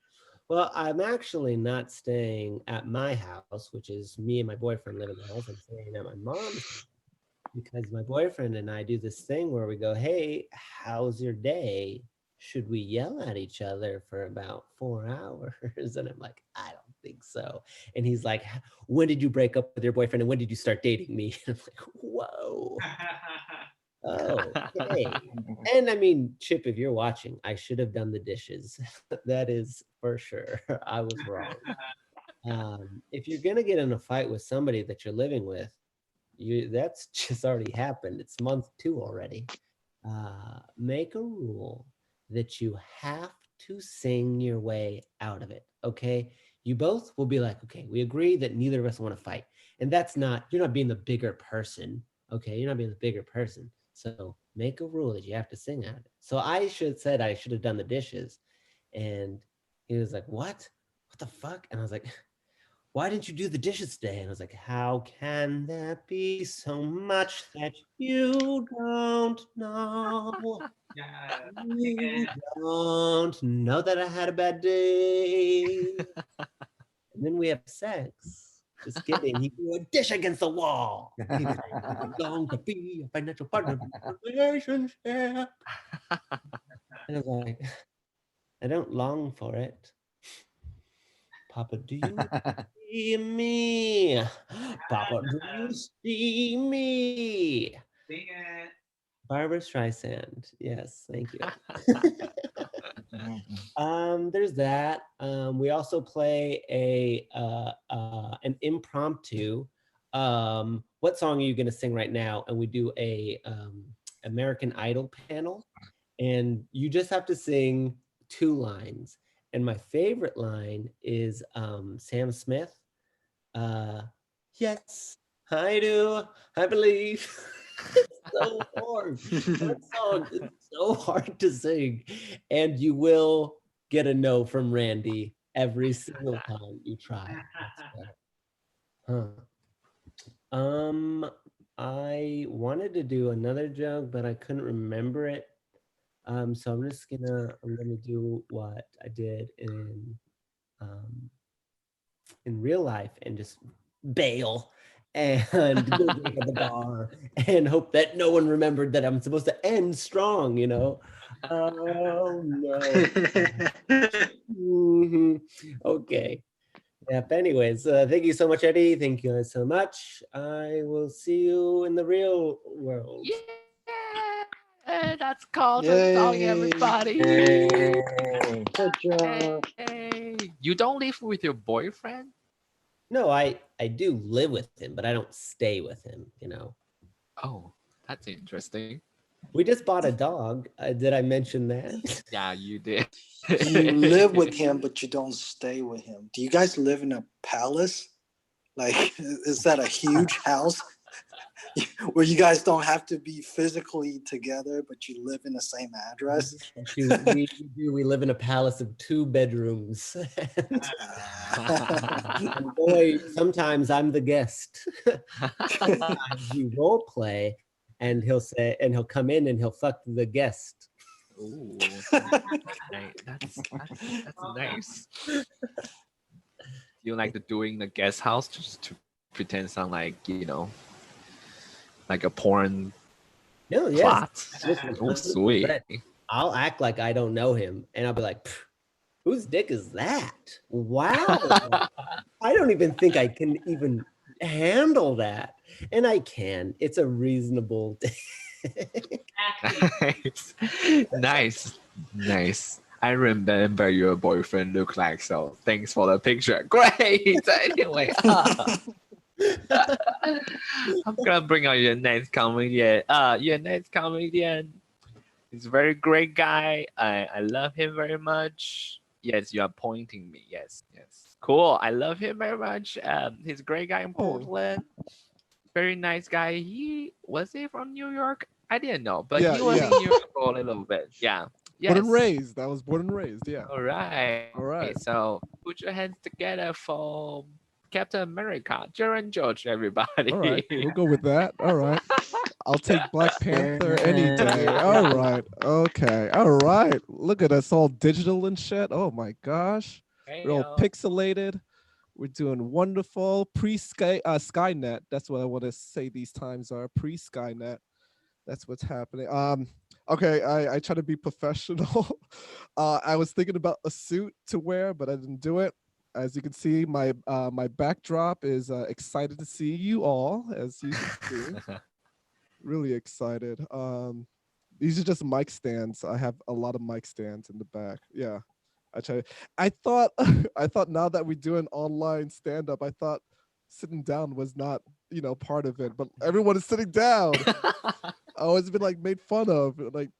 Well, I'm actually not staying at my house, which is me and my boyfriend live in the house. I'm staying at my mom's house because my boyfriend and I do this thing where we go, hey, how's your day? Should we yell at each other for about 4 hours? And I'm like, I don't think so. And he's like, when did you break up with your boyfriend and when did you start dating me? And I'm like, whoa. Okay. And I mean, Chip, if you're watching, I should have done the dishes. That is for sure. I was wrong. If you're gonna get in a fight with somebody that you're living with, that's just already happened. It's month 2 already. Make a rule that you have to sing your way out of it, okay? You both will be like, okay, we agree that neither of us want to fight. And that's not, you're not being the bigger person, okay? You're not being the bigger person. So make a rule that you have to sing out of it. So I should have done the dishes. And he was like, what? What the fuck? And I was like, why didn't you do the dishes today? And I was like, how can that be so much that you don't know? You don't know that I had a bad day. And then we have sex. Just kidding. He threw a dish against the wall. He was like, I long to be a financial partner in a relationship. And I was like, I don't long for it. Papa, do you see me? Papa, do you see me? Sing it. Barbara Streisand. Yes, thank you. There's that. We also play an impromptu. What song are you gonna sing right now? And we do a American Idol panel, and you just have to sing 2 lines. And my favorite line is Sam Smith. Yes, I do. I believe. It's so hard. That song is so hard to sing, and you will get a no from Randy every single time you try. Huh. I wanted to do another joke, but I couldn't remember it. So I'm gonna do what I did in real life and just bail and go drink at the bar and hope that no one remembered that I'm supposed to end strong, you know? Oh no. Mhm. Okay. Yep. Anyways, thank you so much, Eddie. Thank you guys so much. I will see you in the real world. Yeah, that's called a song, Yay. everybody. Hey. Good job. Hey, you don't live with your boyfriend? No, I do live with him, but I don't stay with him. You know. Oh, that's interesting. We just bought a dog. Did I mention that? Yeah, you did. You live with him, but you don't stay with him. Do you guys live in a palace? Like, is that a huge house where you guys don't have to be physically together, but you live in the same address? We live in a palace of 2 bedrooms. And boy, sometimes I'm the guest. Sometimes we role play, and he'll come in and he'll fuck the guest. Ooh, that's nice. You like the doing the guest house just to pretend sound like like a porn No, yes. plot. Listen, Oh, 100%. sweet. I'll act like I don't know him, and I'll be like, "Pff, whose dick is that? Wow. I don't even think I can even handle that. And I can. It's a reasonable Nice, nice, nice. I remember your boyfriend looked like, so thanks for the picture. Great. Anyway, I'm gonna bring out your next comedian. Your next comedian is a very great guy. I love him very much. Yes, you are pointing me. Yes, yes. Cool. I love him very much. He's a great guy in Oh. Portland. Very nice guy. He from New York? I didn't know, but Yeah, he was yeah. in New York for a little bit. Yeah. Yes. Born and raised. I was born and raised. Yeah. All right. All right. So put your hands together for Captain America, Jaron George, everybody. All right. We'll go with that. All right. I'll take Black Panther any day. All right. Okay. All right. Look at us all digital and shit. Oh my gosh. We're all pixelated. We're doing wonderful. Skynet. That's what I want to say these times are. Pre-Skynet. That's what's happening. Okay, I try to be professional. I was thinking about a suit to wear, but I didn't do it. As you can see, my backdrop is excited to see you all, as you can see. Really excited. These are just mic stands. I have a lot of mic stands in the back. Yeah. I thought I thought now that we do an online stand-up, I thought sitting down was not, part of it, but everyone is sitting down. I always been like made fun of, like,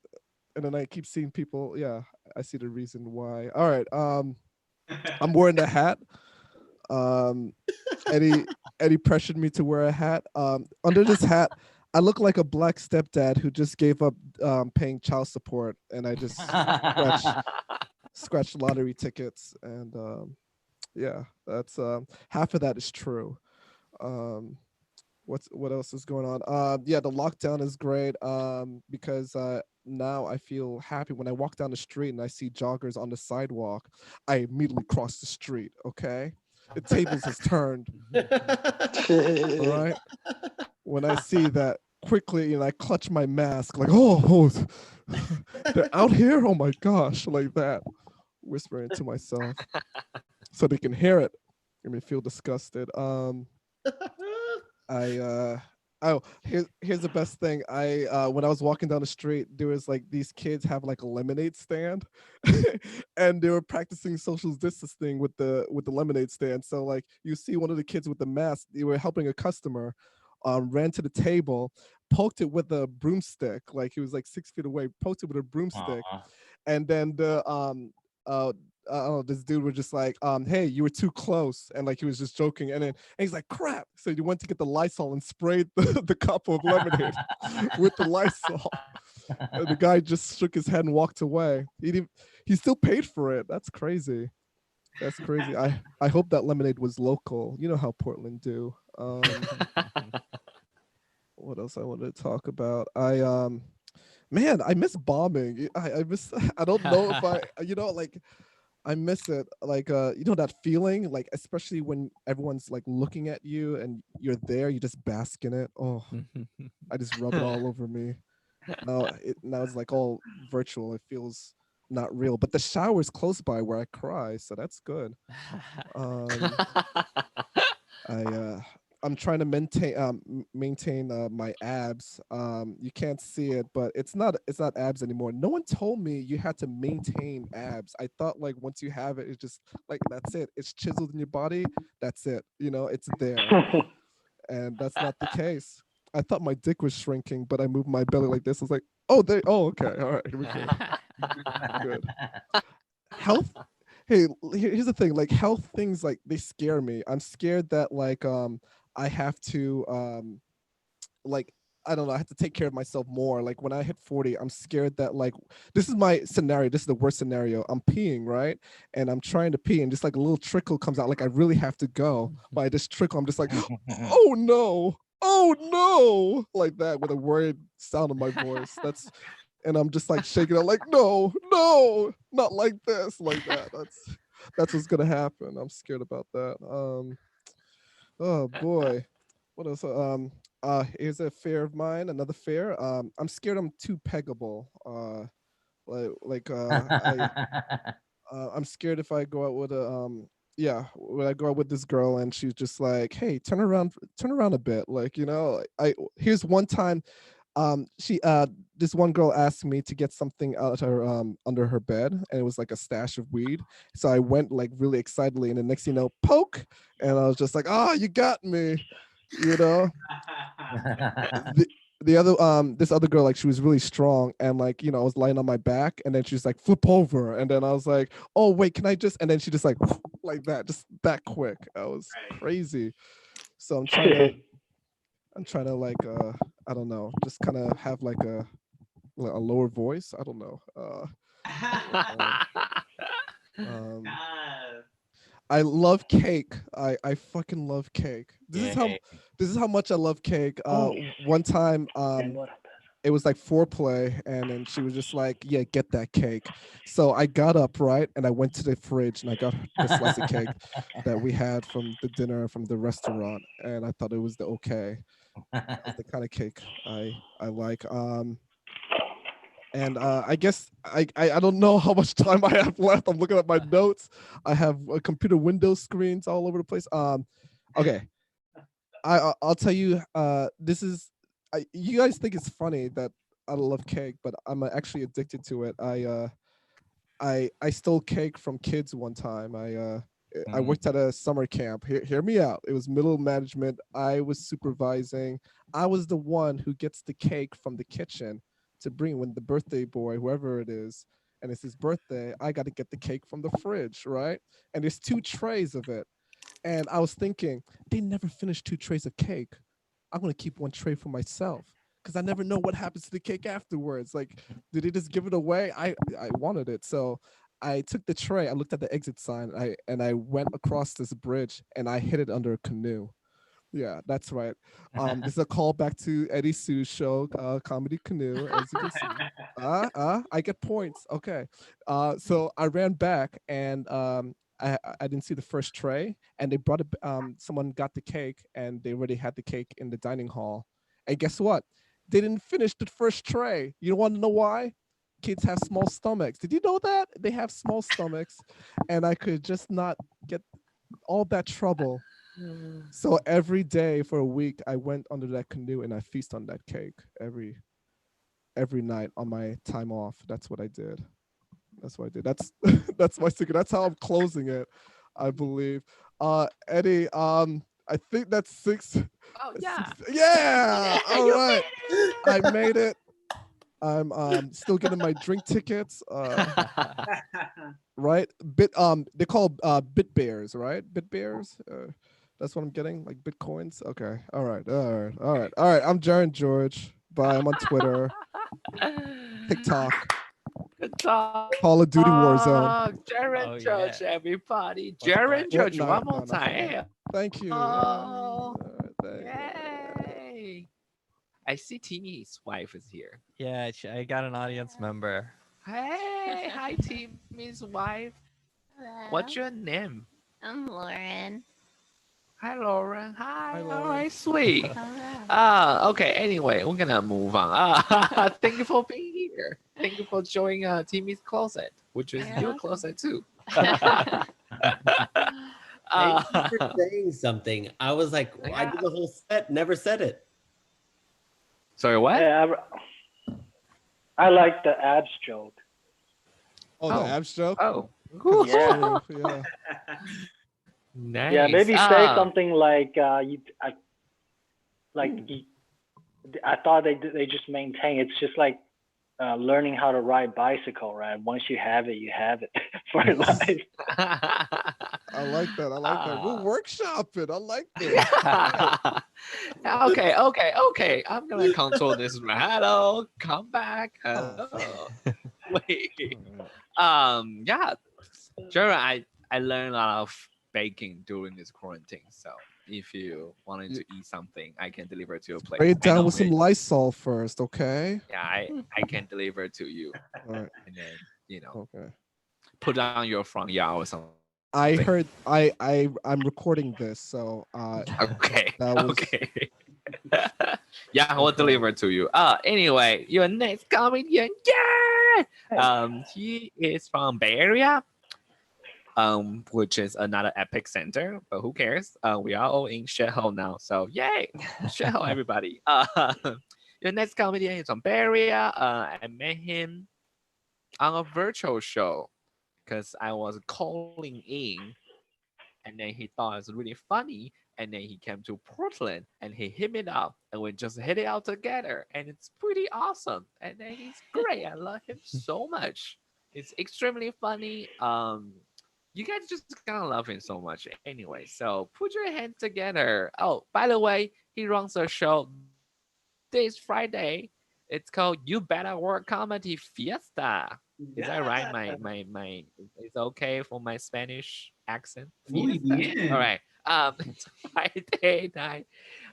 and then I keep seeing people. Yeah, I see the reason why. All right, I'm wearing the hat. Eddie pressured me to wear a hat. Under this hat, I look like a black stepdad who just gave up paying child support, and I just scratched lottery tickets, and yeah, that's half of that is true. What else is going on? Yeah, the lockdown is great because now I feel happy when I walk down the street and I see joggers on the sidewalk. I immediately cross the street. Okay, the tables has turned. All right. When I see that, quickly, I clutch my mask, like, oh, they're out here. Oh my gosh, like that, whispering to myself so they can hear it. Make me feel disgusted. Here's the best thing. When I was walking down the street, there was like these kids have like a lemonade stand, and they were practicing social distancing with the lemonade stand. So like you see one of the kids with the mask, they were helping a customer, ran to the table, poked it with a broomstick, like he was like 6 feet away, poked it with a broomstick, and then this dude was just like, hey, you were too close, and like he was just joking, and he's like, crap. So he went to get the Lysol and sprayed the cup of lemonade with the Lysol. And the guy just shook his head and walked away. He still paid for it. That's crazy. That's crazy. I hope that lemonade was local. You know how Portland do. What else I wanted to talk about? Man, I miss bombing. I miss. I don't know if like. I miss it, like that feeling, like especially when everyone's like looking at you and you're there, you just bask in it. Oh, I just rub it all over me. Now it's like all virtual. It feels not real. But the shower is close by where I cry, so that's good. Um, I I'm trying to maintain my abs. You can't see it, but it's not abs anymore. No one told me you had to maintain abs. I thought like once you have it, it's just like that's it. It's chiseled in your body. That's it. It's there, and that's not the case. I thought my dick was shrinking, but I moved my belly like this. I was like, oh, there. Oh, okay, all right, here we go. Good. Health. Hey, here's the thing. Like health things, like they scare me. I'm scared that like I have to like I don't know, I have to take care of myself more. Like when I hit 40, I'm scared that like this is my scenario. This is the worst scenario. I'm peeing, right? And I'm trying to pee and just like a little trickle comes out. Like I really have to go. By this trickle, I'm just like, oh no. Oh no. Like that with a worried sound of my voice. And I'm just like shaking it like, no, no, not like this, like that. That's what's gonna happen. I'm scared about that. Oh boy. What else? Here's a fear of mine, another fear. I'm scared I'm too peggable. I'm scared if I go out with when I go out with this girl and she's just like, hey, turn around a bit. Like, I here's one time she this one girl asked me to get something out her under her bed, and it was like a stash of weed. So I went like really excitedly, and the next thing you know, poke, and I was just like, oh, you got me, you know. The other this other girl, like, she was really strong, and like, I was lying on my back, and then she's like, flip over, and then I was like, oh wait, can I just, and then she just like that, just that quick. I was crazy. So I'm trying to like I don't know, just kind of have like a lower voice. I don't know. Um, I love cake. I fucking love cake. This is how much I love cake. One time it was like foreplay, and then she was just like, yeah, get that cake. So I got up, right, and I went to the fridge and I got the slice of cake that we had from the dinner from the restaurant, and I thought it was the okay. That's the kind of cake I like. And I guess I don't know how much time I have left. I'm looking at my notes. I have computer window screens all over the place. Okay, I'll tell you. This is you guys think it's funny that I love cake, but I'm actually addicted to it. I stole cake from kids one time. I worked at a summer camp. Hear me out. It was middle management. I was supervising. I was the one who gets the cake from the kitchen to bring when the birthday boy, whoever it is, and it's his birthday. I got to get the cake from the fridge, right? And there's 2 trays of it. And I was thinking, they never finished 2 trays of cake. I'm gonna keep 1 tray for myself because I never know what happens to the cake afterwards. Like, did they just give it away? I wanted it, so I took the tray. I looked at the exit sign. I went across this bridge and I hid it under a canoe. Yeah, that's right. This is a callback to Eddie Sue's show, Comedy Canoe. As you can see, I get points. Okay, so I ran back and I didn't see the first tray, and they brought it. Someone got the cake, and they already had the cake in the dining hall. And guess what? They didn't finish the first tray. You want to know why? Kids have small stomachs. Did you know that they have small stomachs? And I could just not get all that trouble. So every day for a week, I went under that canoe and I feast on that cake every night on my time off. That's what I did. That's what I did. That's that's my secret. That's how I'm closing it, I believe. Eddie, I think that's 6. Oh yeah. Yeah. All You right. made I made it. I'm still getting my drink tickets. Right? They call bit bears, right? Bit bears. That's what I'm getting, like bitcoins. Okay. All right. All right. I'm Jaren George. Bye. I'm on Twitter, TikTok, Good talk. Call of Duty Warzone. Jaren Oh, Judge, yeah. everybody. What's Jaren that? Judge, No, one more no, time. Thank you. Oh, Thank you. yay. I see Timmy's wife is here. Yeah, I got an audience member. Hey, hi Timmy's wife. Hello. What's your name? I'm Lauren. Hi, Lauren. Hi. Hi, All Lauren. right, sweet. Okay. Anyway, we're gonna move on. Thank you for being here. Thank you for joining Timmy's closet, which is your closet too. Thank you for saying something. I was like, I did the whole set, never said it. Sorry, what? Yeah, I like the abs joke. Oh, the abs joke. Oh, Because it's Yeah. true. Yeah. nice. Yeah, maybe say something like I thought they just maintain. It's just like learning how to ride bicycle, right? Once you have it, you have it for life. I like that. I like that. We'll workshop it. I like this. Okay. I'm gonna control this. Hello, come back. Oh. Wait. All Yeah. Sure. I learned a lot of baking during this quarantine. So if you wanted to eat something, I can deliver to your place. Spray it I down know with some it. Lysol first, okay? Yeah, I can deliver to you, All right. and then Okay. put it on your front yard or something. I heard. I'm recording this, so Okay. that was Okay. Yeah, I will deliver to you. Anyway, your next comedian, yeah. He is from Bay Area, which is another epic center, but who cares? We are all in shithole now, so yay, shithole everybody. Your next comedian is from Bay Area. I met him on a virtual show because I was calling in, and then he thought it was really funny, and then he came to Portland and he hit me up, and we just hit it out together, and it's pretty awesome. And then he's great. I love him so much. It's extremely funny. You guys just gonna love him so much anyway. So put your hands together. Oh, by the way, he runs a show this Friday. It's called You Better Work Comedy Fiesta. Is that right? My it's okay for my Spanish accent. Muy bien. All right. It's Friday night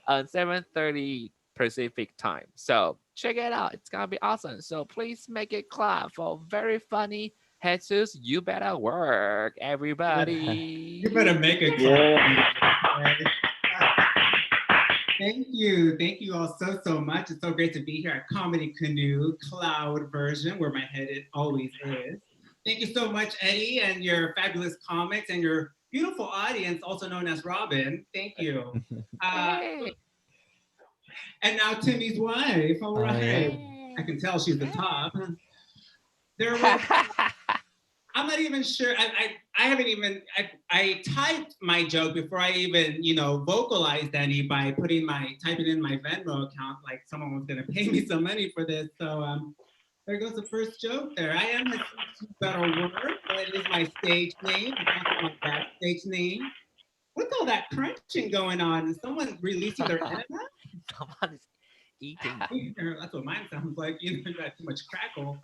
on 7:30 Pacific time. So check it out. It's gonna be awesome. So please make it clap for very funny Jesus. You better work, everybody. You better make it clap. Thank you all so much. It's so great to be here at Comedy Canoe Cloud version, where my head always is. Thank you so much, Eddie, and your fabulous comics and your beautiful audience, also known as Robin. Thank you. And now Timmy's wife. All right. I can tell she's the top. There was, I'm not even sure. I haven't even. I typed my joke before I even vocalized any by typing in my Venmo account, like someone was gonna pay me some money for this. So there goes the first joke there. I am his better word. That is my stage name. It's also my backstage name. What's all that crunching going on? Is someone releasing their enema? Someone is eating. That's what mine sounds like. You got too much crackle.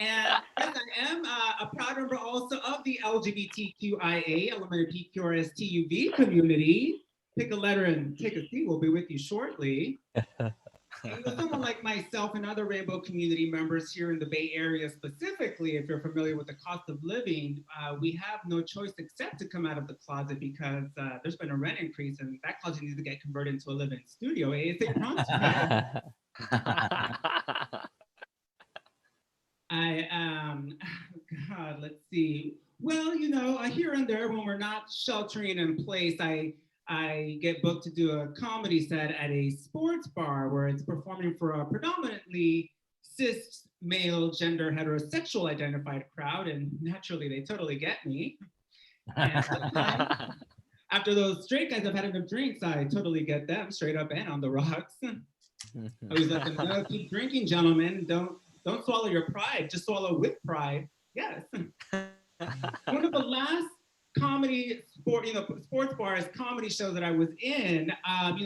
And yes, I am a proud member also of the LGBTQIA, LGBTQRSTUV community. Pick a letter and take a seat. We'll be with you shortly. And with someone like myself and other rainbow community members here in the Bay Area specifically, if you're familiar with the cost of living, we have no choice except to come out of the closet because there's been a rent increase and that closet needs to get converted into a living studio. God, let's see. Well, here and there when we're not sheltering in place, I get booked to do a comedy set at a sports bar where it's performing for a predominantly cis male gender heterosexual identified crowd, and naturally they totally get me. And after those straight guys have had enough drinks, I totally get them straight up and on the rocks. I always let them know, keep drinking, gentlemen. Don't swallow your pride, just swallow with pride. Yes. One of the last sports bars, comedy shows that I was in,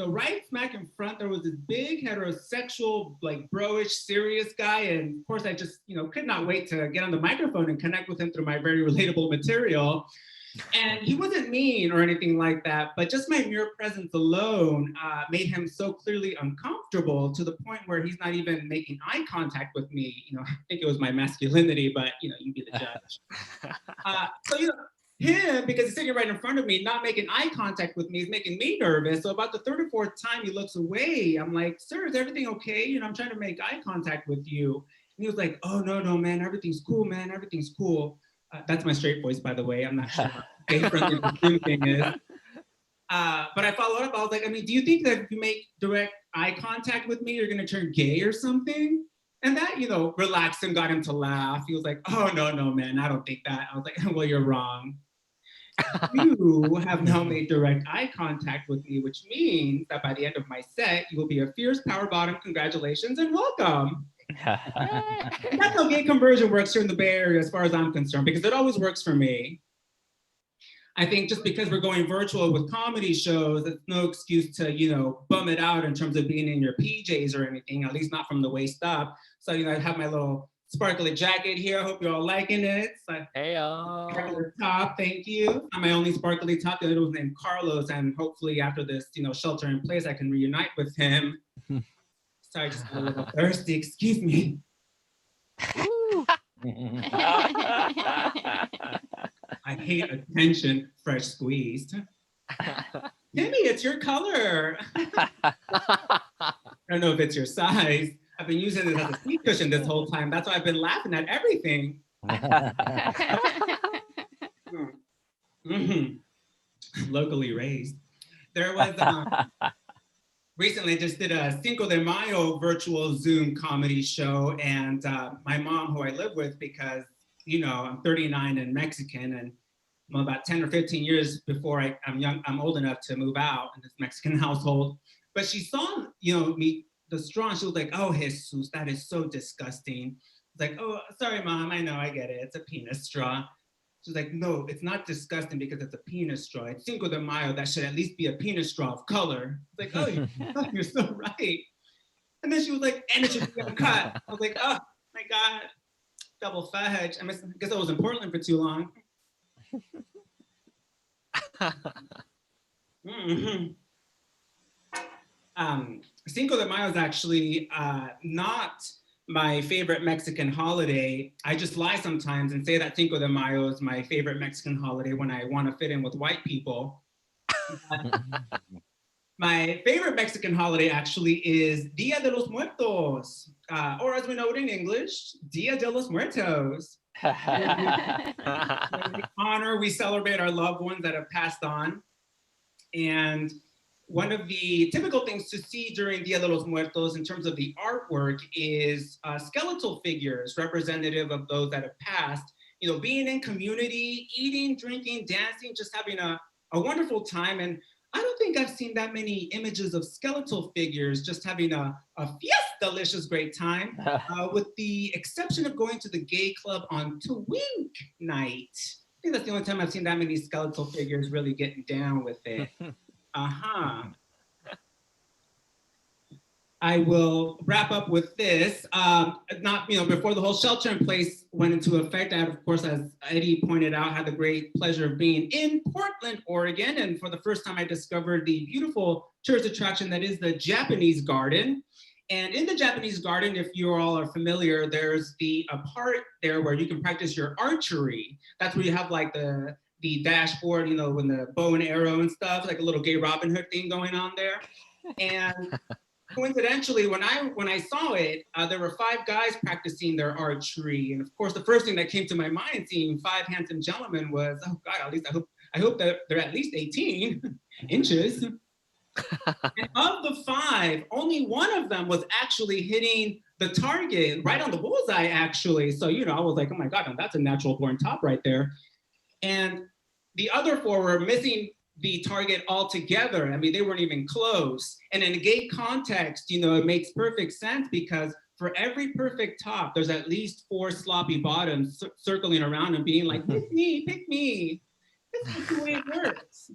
right smack in front, there was this big heterosexual, like bro-ish, serious guy. And of course I just, could not wait to get on the microphone and connect with him through my very relatable material. And he wasn't mean or anything like that, but just my mere presence alone made him so clearly uncomfortable to the point where he's not even making eye contact with me. I think it was my masculinity, but you be the judge. So him, because he's sitting right in front of me, not making eye contact with me, is making me nervous. So about the third or fourth time he looks away, I'm like, sir, is everything okay? You know, I'm trying to make eye contact with you. And he was like, oh, no, man, everything's cool, man, everything's cool. That's my straight voice, by the way. I'm not sure how gay-friendly the Zoom thing is. But I followed up, I was like, I mean, do you think that if you make direct eye contact with me, you're gonna turn gay or something? And that, you know, relaxed him, got him to laugh. He was like, oh, no, man, I don't think that. I was like, well, you're wrong. You have now made direct eye contact with me, which means that by the end of my set, you will be a fierce power bottom. Congratulations and welcome. That's how gay conversion works here in the Bay Area, as far as I'm concerned, because it always works for me. I think just because we're going virtual with comedy shows, it's no excuse to, you know, bum it out in terms of being in your PJs or anything, at least not from the waist up. So, you know, I have my little sparkly jacket here. I hope you're all liking it. So, sparkly top, thank you. I'm my only sparkly top. The other was named Carlos, and hopefully after this, you know, shelter in place, I can reunite with him. Sorry, just a little thirsty, excuse me. I hate attention, fresh squeezed. Timmy, it's your color. I don't know if it's your size. I've been using it as a seat cushion this whole time. That's why I've been laughing at everything. Locally raised. There was, recently just did a Cinco de Mayo virtual Zoom comedy show, and my mom, who I live with, because, you know, I'm 39 and Mexican, and I'm about 10 or 15 years before I'm old enough to move out in this Mexican household. But she saw, you know, me, the straw, and she was like, oh, Jesus, that is so disgusting. It's like, oh, sorry, Mom, I know, I get it. It's a penis straw. She's like, no, it's not disgusting because it's a penis straw. It's Cinco de Mayo, that should at least be a penis straw of color. It's like, oh, you're so right. And then she was like, and it should be uncut. I was like, oh my God, double fudge. I guess I was in Portland for too long. Cinco de Mayo is actually not my favorite Mexican holiday. I just lie sometimes and say that Cinco de Mayo is my favorite Mexican holiday when I want to fit in with white people. My favorite Mexican holiday actually is Dia de los Muertos, or as we know it in English, Dia de los Muertos. We honor, we celebrate our loved ones that have passed on. And one of the typical things to see during Dia de los Muertos in terms of the artwork is skeletal figures representative of those that have passed, you know, being in community, eating, drinking, dancing, just having a wonderful time. And I don't think I've seen that many images of skeletal figures just having a delicious great time, with the exception of going to the gay club on Twink night. I think that's the only time I've seen that many skeletal figures really getting down with it. I will wrap up with this. Before the whole shelter in place went into effect, I had, of course, as Eddie pointed out, had the great pleasure of being in Portland, Oregon. And for the first time, I discovered the beautiful tourist attraction that is the Japanese Garden. And in the Japanese Garden, if you all are familiar, there's a part there where you can practice your archery. That's where you have like the dashboard, you know, when the bow and arrow and stuff, like a little gay Robin Hood thing going on there. And coincidentally, when I saw it, there were 5 guys practicing their archery. And of course, the first thing that came to my mind seeing 5 handsome gentlemen was, oh God, at least I hope that they're at least 18 inches. And of the 5, only one of them was actually hitting the target right on the bullseye, actually. So, you know, I was like, oh my God, now that's a natural born top right there. And the other 4 were missing the target altogether. I mean, they weren't even close. And in a gay context, you know, it makes perfect sense because for every perfect top, there's at least 4 sloppy bottoms circling around and being like, pick me, pick me. This is the way it works.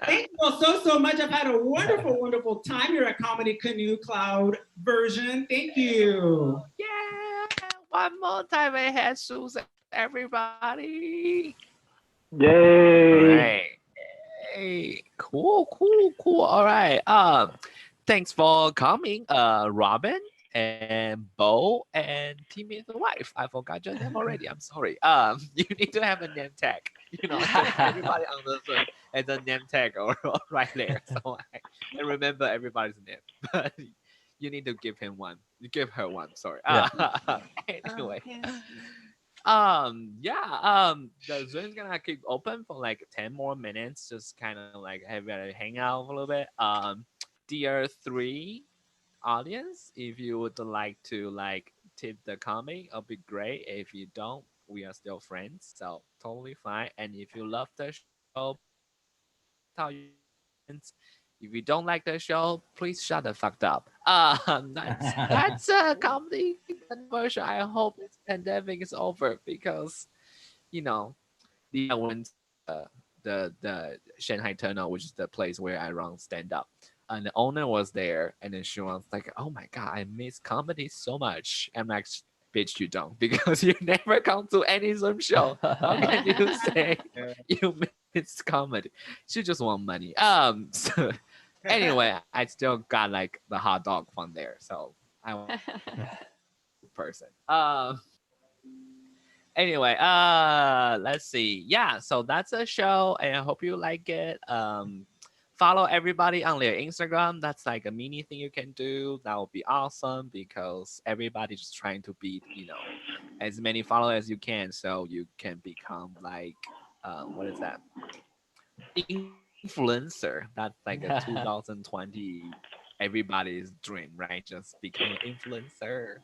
Thank you all so much. I've had a wonderful, wonderful time here at Comedy Canoe Cloud version. Thank you. Yeah, one more time, I had shoes, everybody. Yay! All right. Hey, cool. All right. Thanks for coming, Robin and Bo and Timmy's wife. I forgot your name already. I'm sorry. You need to have a name tag. You know, everybody on the Zoom has a name tag or right there, so I remember everybody's name. But you need to give him one. You give her one. Sorry. Yeah. Anyway. Yes. Yeah, the Zoom's gonna keep open for like 10 more minutes, just kind of like have a hang out a little bit. Tier 3 audience, if you would like to like tip the comic, it'll be great. If you don't, we are still friends, so totally fine. And if you love the show, tell your friends. If you don't like the show, please shut the fuck up. That's a comedy version. I hope this pandemic is over because you know, I went to the Shanghai Tunnel, which is the place where I run stand up, and the owner was there, and then she was like, "Oh my god, I miss comedy so much." I'm like, "Bitch, you don't, because you never come to any Zoom show. How can you say you miss comedy? She just want money." So anyway, I still got like the hot dog from there, so I was a person. Anyway, let's see. Yeah, so that's a show, and I hope you like it. Follow everybody on their Instagram. That's like a mini thing you can do. That would be awesome because everybody's just trying to be, as many followers as you can, so you can become like, what is that? Influencer. That's like a 2020 everybody's dream, right? Just become an influencer.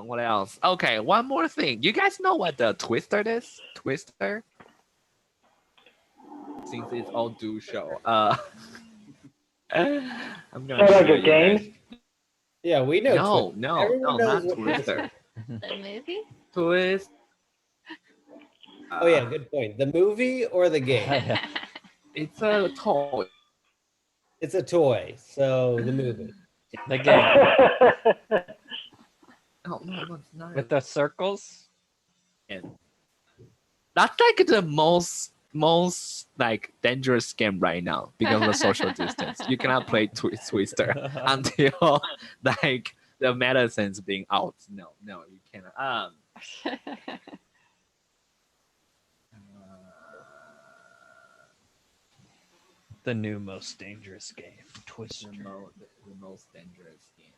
What else? Okay, one more thing. You guys know what the Twister is? Twister? Since it's all do show. I'm gonna Is that like show a you game? guys. Yeah, we know. No, Everyone knows not what Twister. The movie? Twist. Oh yeah, good point. The movie or the game? It's a toy. It's a toy, so the movie. The game No, it's not. with the circles. That's like the most like dangerous game right now because of the social distance. You cannot play Twister until like the medicine's being out. No, you cannot. The new most dangerous game, Twister. The most dangerous game.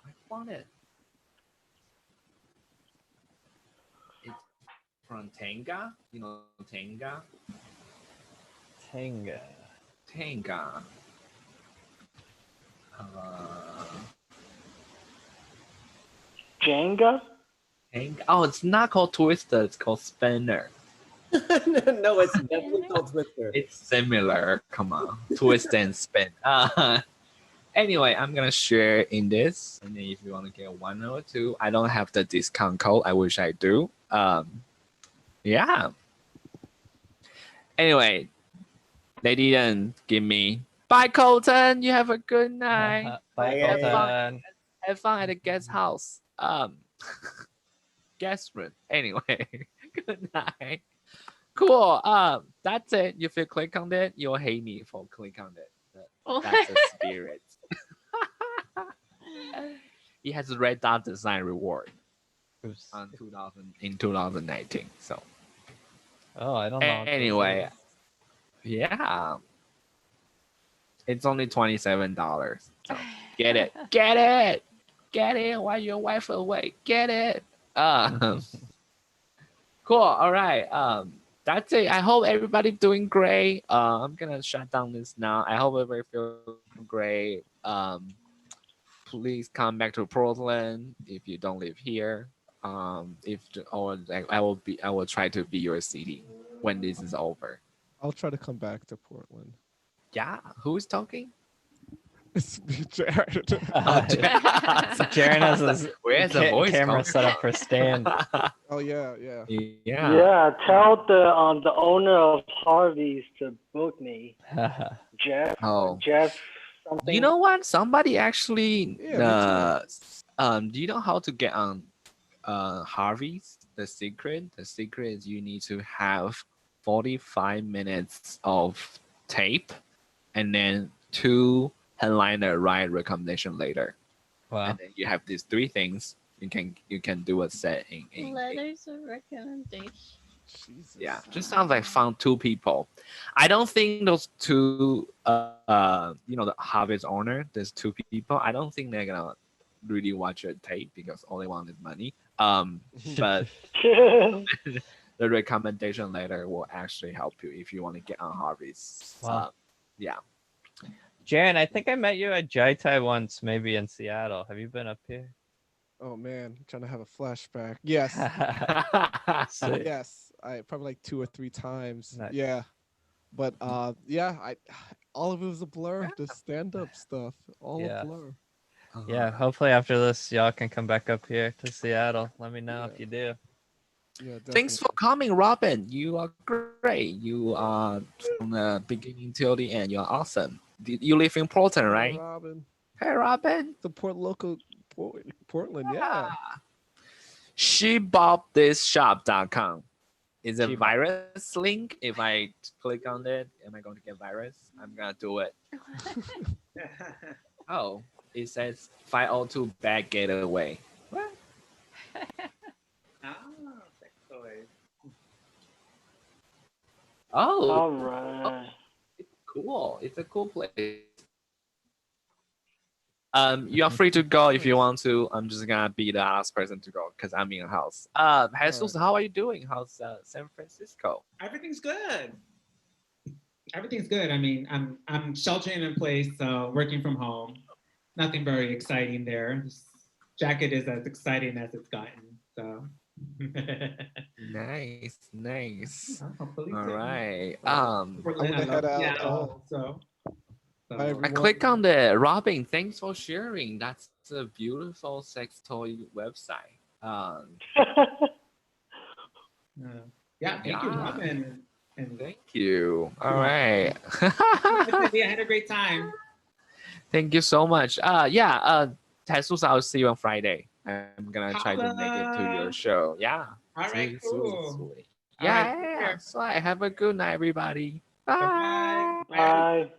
I found it. It's from Tenga. You know Tenga? Tenga. Tenga. Jenga? Tenga. Oh, it's not called Twister. It's called Spinner. No, it's definitely called Twister. It's similar. Come on, twist and spin. Anyway, I'm gonna share in this, and then if you want to get 1 or 2, I don't have the discount code. I wish I do. Yeah. Anyway, they didn't give me. Bye, Colton. You have a good night. Bye, Have Colton. Have fun at the guest house. Guest room. Anyway, good night. Cool. That's it. If you click on it, you'll hate me for click on it. That's a spirit. It has a red dot design reward Oops. on 2019. So Oh, I don't know. anyway, yeah, it's only $27. So get it, get it while your wife away. Get it. Cool. All right. That's it. I hope everybody doing great. I'm gonna shut down this now. I hope everybody feels great. Please come back to Portland if you don't live here. I will try to be your city when this is over. I'll try to come back to Portland. Yeah, who's talking? It's me, Jared. Jaren has his Where's the voice camera coming set up for stand. Oh yeah, yeah. Yeah. Yeah, tell the owner of Harvey's to book me. Jeff. Oh. Jeff something. You know what? Somebody actually Yeah, do you know how to get on Harvey's? The secret is you need to have 45 minutes of tape and then 2 headliner ride recommendation later. Wow. And then you have these 3 things. You can do a set in Letters of recommendation. Jesus. yeah, just sounds like found 2 people. I don't think those 2 the Harvey's owner, there's 2 people. I don't think they're gonna really watch your tape because all they want is money. But the recommendation letter will actually help you if you want to get on Harvey's. Wow. Yeah. Jaren, I think I met you at Jai Tai once, maybe in Seattle. Have you been up here? Oh man, I'm trying to have a flashback. Yes, Sick. yes. I probably like 2 or 3 times. Nice. Yeah, but yeah, all of it was a blur. The stand-up stuff, all Yeah. a blur. Yeah, hopefully after this, y'all can come back up here to Seattle. Let me know Yeah. if you do. Yeah, Thanks for coming, Robin. You are great. You are from the beginning till the end. You're awesome. You live in Portland, right? Robin. Hey, Robin. Support local Portland. Yeah. SheBobThisShop.com is a Shebop. virus link. If I click on it, am I going to get virus? I'm gonna do it. Oh, it says 502 bad getaway. What? Sex toys. Oh, All right. it's cool. It's a cool place. You are free to go if you want to. I'm just gonna be the last person to go because I'm in a house. Jesus, how are you doing? How's San Francisco? Everything's good. Everything's good. I mean, I'm sheltering in place, so working from home. Nothing very exciting there. This jacket is as exciting as it's gotten. So. Nice. Hopefully All soon. right. Portland, I'm I gonna head love out, Seattle, so. Bye, I everyone. click on the Robin. Thanks for sharing. That's a beautiful sex toy website. Yeah, thank you, Yeah. Robin. And Thank you. All right. I had a great time. Thank you so much. Jesus, I'll see you on Friday. I'm gonna try to make it to your show. Yeah. All right, cool. Sweet. All right, take Yeah. care. So I have a good night, everybody. Bye-bye. Bye. Bye.